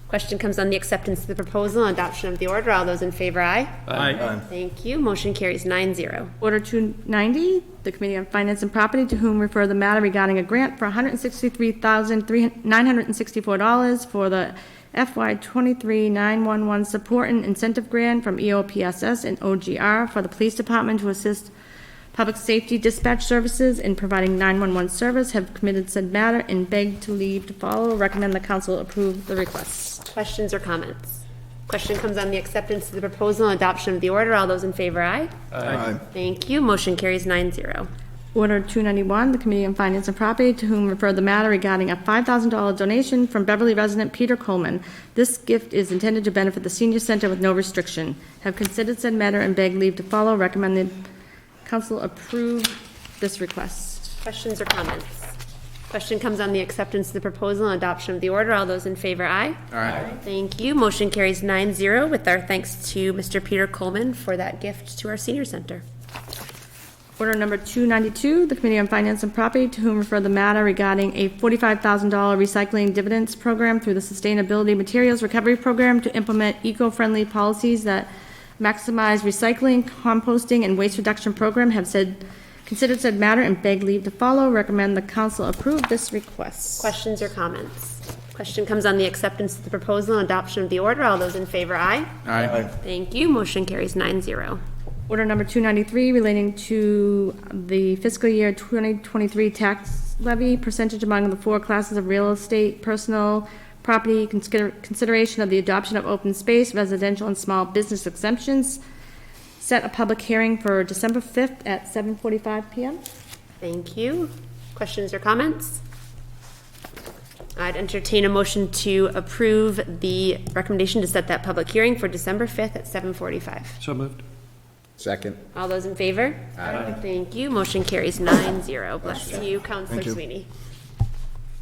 Question comes on the acceptance of the proposal and adoption of the order. All those in favor, aye. Aye. Thank you. Motion carries 9-0. Order 290, the Committee on Finance and Property, to whom refer the matter regarding a grant for $163,964 for the FY 23 911 Support and Incentive Grant from EOPSS and OGR for the Police Department to assist Public Safety Dispatch Services in providing 911 service. Have committed said matter and beg to leave to follow. Recommend the council approve the request. Questions or comments? Question comes on the acceptance of the proposal and adoption of the order. All those in favor, aye. Aye. Thank you. Motion carries 9-0. Order 291, the Committee on Finance and Property, to whom referred the matter regarding a $5,000 donation from Beverly resident Peter Coleman. This gift is intended to benefit the senior center with no restriction. Have considered said matter and beg leave to follow. Recommended council approve this request. Questions or comments? Question comes on the acceptance of the proposal and adoption of the order. All those in favor, aye. Aye. Thank you. Motion carries 9-0 with our thanks to Mr. Peter Coleman for that gift to our senior center. Order number 292, the Committee on Finance and Property, to whom refer the matter regarding a $45,000 recycling dividends program through the Sustainability Materials Recovery Program to implement eco-friendly policies that maximize recycling, composting, and waste reduction program. Have considered said matter and beg leave to follow. Recommend the council approve this request. Questions or comments? Question comes on the acceptance of the proposal and adoption of the order. All those in favor, aye. Aye. Thank you. Motion carries 9-0. Order number 293 relating to the fiscal year 2023 tax levy percentage among the four classes of real estate, personal property, consideration of the adoption of open space, residential, and small business exemptions. Set a public hearing for December 5th at 7:45 p.m. Thank you. Questions or comments? I'd entertain a motion to approve the recommendation to set that public hearing for December 5th at 7:45. So moved. Second. All those in favor? Aye. Thank you. Motion carries 9-0. Bless you, Councilor Thank you. Sweeney.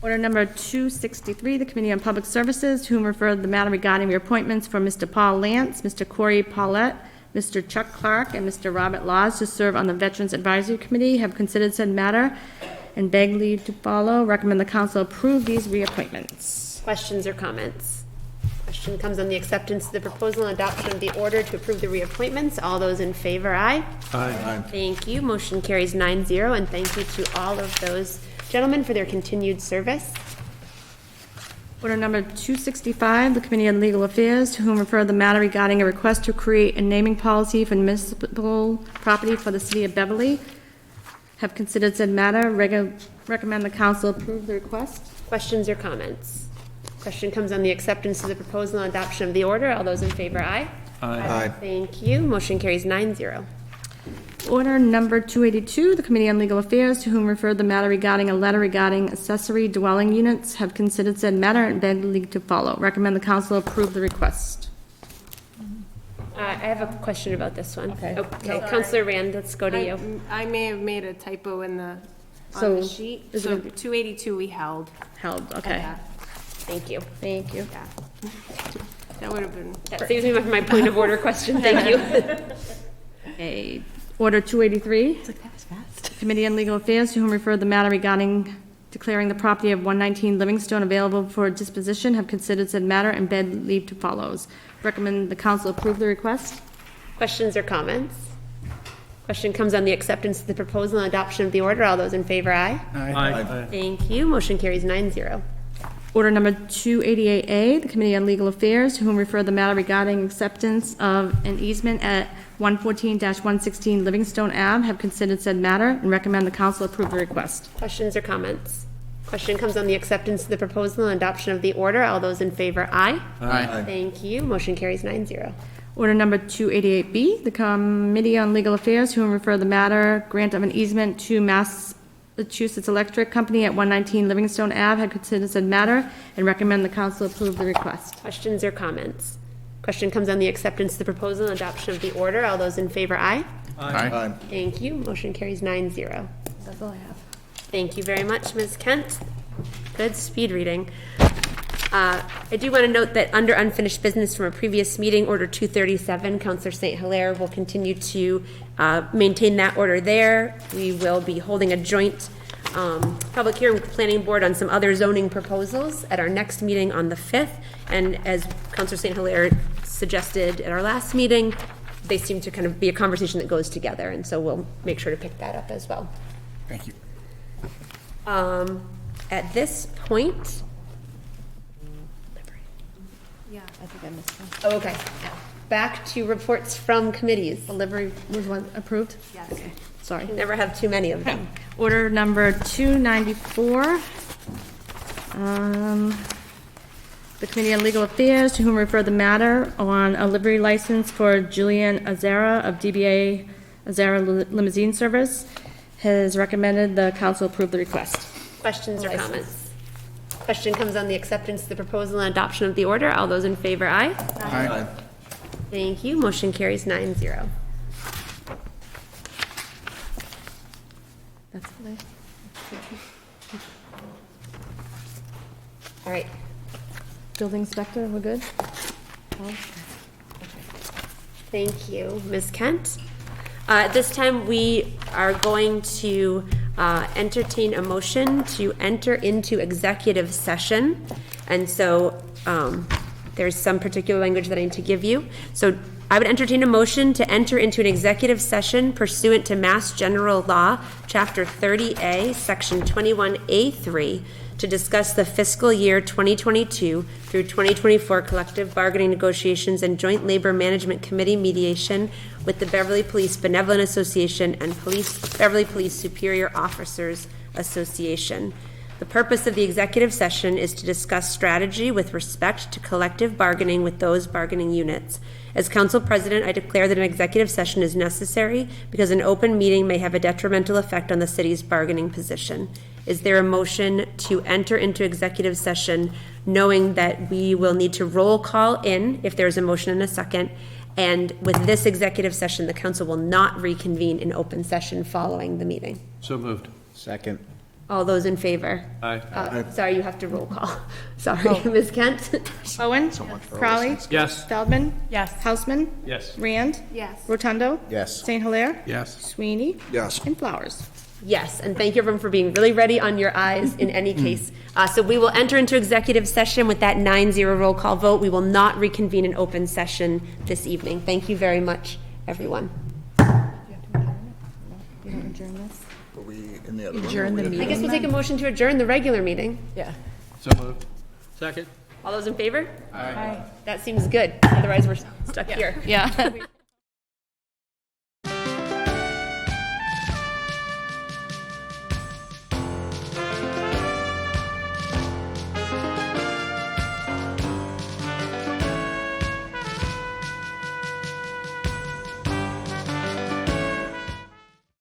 Order number 263, the Committee on Public Services, to whom referred the matter regarding reappointments for Mr. Paul Lance, Mr. Corey Paulette, Mr. Chuck Clark, and Mr. Robert Laws to serve on the Veterans Advisory Committee. Have considered said matter and beg leave to follow. Recommend the council approve these reappointments. Questions or comments? Question comes on the acceptance of the proposal and adoption of the order to approve the reappointments. All those in favor, aye. Aye. Thank you. Motion carries 9-0, and thank you to all of those gentlemen for their continued service. Order number 265, the Committee on Legal Affairs, to whom referred the matter regarding a request to create a naming policy for municipal property for the city of Beverly. Have considered said matter. Recommend the council approve the request. Questions or comments? Question comes on the acceptance of the proposal and adoption of the order. All those in favor, aye. Aye. Thank you. Motion carries 9-0. Order number 282, the Committee on Legal Affairs, to whom referred the matter regarding a letter regarding accessory dwelling units, have considered said matter and beg leave to follow. Recommend the council approve the request. I have a question about this one. Okay, Sorry. Councilor Rand, let's go to you. I may have made a typo in the, So, on the sheet. is So it- 282 we held. Held, okay. Yeah. Thank you. Thank you. Yeah. That would have been. That saves me from my point of order question. Thank you. Okay. Order 283. It's like, that was fast. Committee on Legal Affairs, to whom referred the matter regarding declaring the property of 119 Livingstone available for disposition, have considered said matter and beg leave to follows. Recommend the council approve the request. Questions or comments? Question comes on the acceptance of the proposal and adoption of the order. All those in favor, aye. Aye. Thank you. Motion carries 9-0. Order number 288A, the Committee on Legal Affairs, to whom referred the matter regarding acceptance of an easement at 114-116 Livingstone Ave, have considered said matter and recommend the council approve the request. Questions or comments? Question comes on the acceptance of the proposal and adoption of the order. All those in favor, aye. Aye. Thank you. Motion carries 9-0. Order number 288B, the Committee on Legal Affairs, to whom refer the matter, grant of an easement to Massachusetts Electric Company at 119 Livingstone Ave, had considered said matter and recommend the council approve the request. Questions or comments? Question comes on the acceptance of the proposal and adoption of the order. All those in favor, aye. Aye. Thank you. Motion carries 9-0. That's all I have. Thank you very much, Ms. Kent. Good speed reading. I do want to note that under unfinished business from a previous meeting, Order 237, Councillor St. Hilaire will continue to maintain that order there. We will be holding a joint public hearing with the Planning Board on some other zoning proposals at our next meeting on the 5th. And as Councillor St. Hilaire suggested at our last meeting, they seem to kind of be a conversation that goes together, and so we'll make sure to pick that up as well. Thank you. At this point, Yeah, I think I missed one. oh, okay, back to reports from committees. Delivery was one approved? Yes. Okay, sorry. You never have too many of them. Order number 294. The Committee on Legal Affairs, to whom refer the matter on a livery license for Julian Azara of DBA Azara Limousine Service, has recommended the council approve the request. Questions or comments? Question comes on the acceptance of the proposal and adoption of the order. All those in favor, aye. Aye. Thank you. Motion carries 9-0. That's what I... All right. Building inspector, we're good? Thank you, Ms. Kent. At this time, we are going to entertain a motion to enter into executive session. And so there's some particular language that I need to give you. So I would entertain a motion to enter into an executive session pursuant to Mass General Law, Chapter 30A, Section 21A3, to discuss the fiscal year 2022 through 2024 collective bargaining negotiations and joint labor management committee mediation with the Beverly Police Benevolent Association and Beverly Police Superior Officers Association. The purpose of the executive session is to discuss strategy with respect to collective bargaining with those bargaining units. As council president, I declare that an executive session is necessary because an open meeting may have a detrimental effect on the city's bargaining position. Is there a motion to enter into executive session knowing that we will need to roll call in if there's a motion in a second? And with this executive session, the council will not reconvene in open session following the meeting. So moved. Second. All those in favor? Aye. Sorry, you have to roll call. Sorry, Ms. Kent? Owen? Crowley? Yes. Feldman? Yes. Houseman? Yes. Rand? Yes. Rotundo? Yes. St. Hilaire? Yes. Sweeney? Yes. And Flowers. Yes, and thank you everyone for being really ready on your eyes in any case. So we will enter into executive session with that 9-0 roll call vote. We will not reconvene in open session this evening. Thank you very much, everyone. You don't adjourn this? Are we in the other room? Adjourn the meeting. I guess we'll take a motion to adjourn the regular meeting. Yeah. So moved. Second. All those in favor? Aye. That seems good. Otherwise, we're stuck here. Yeah.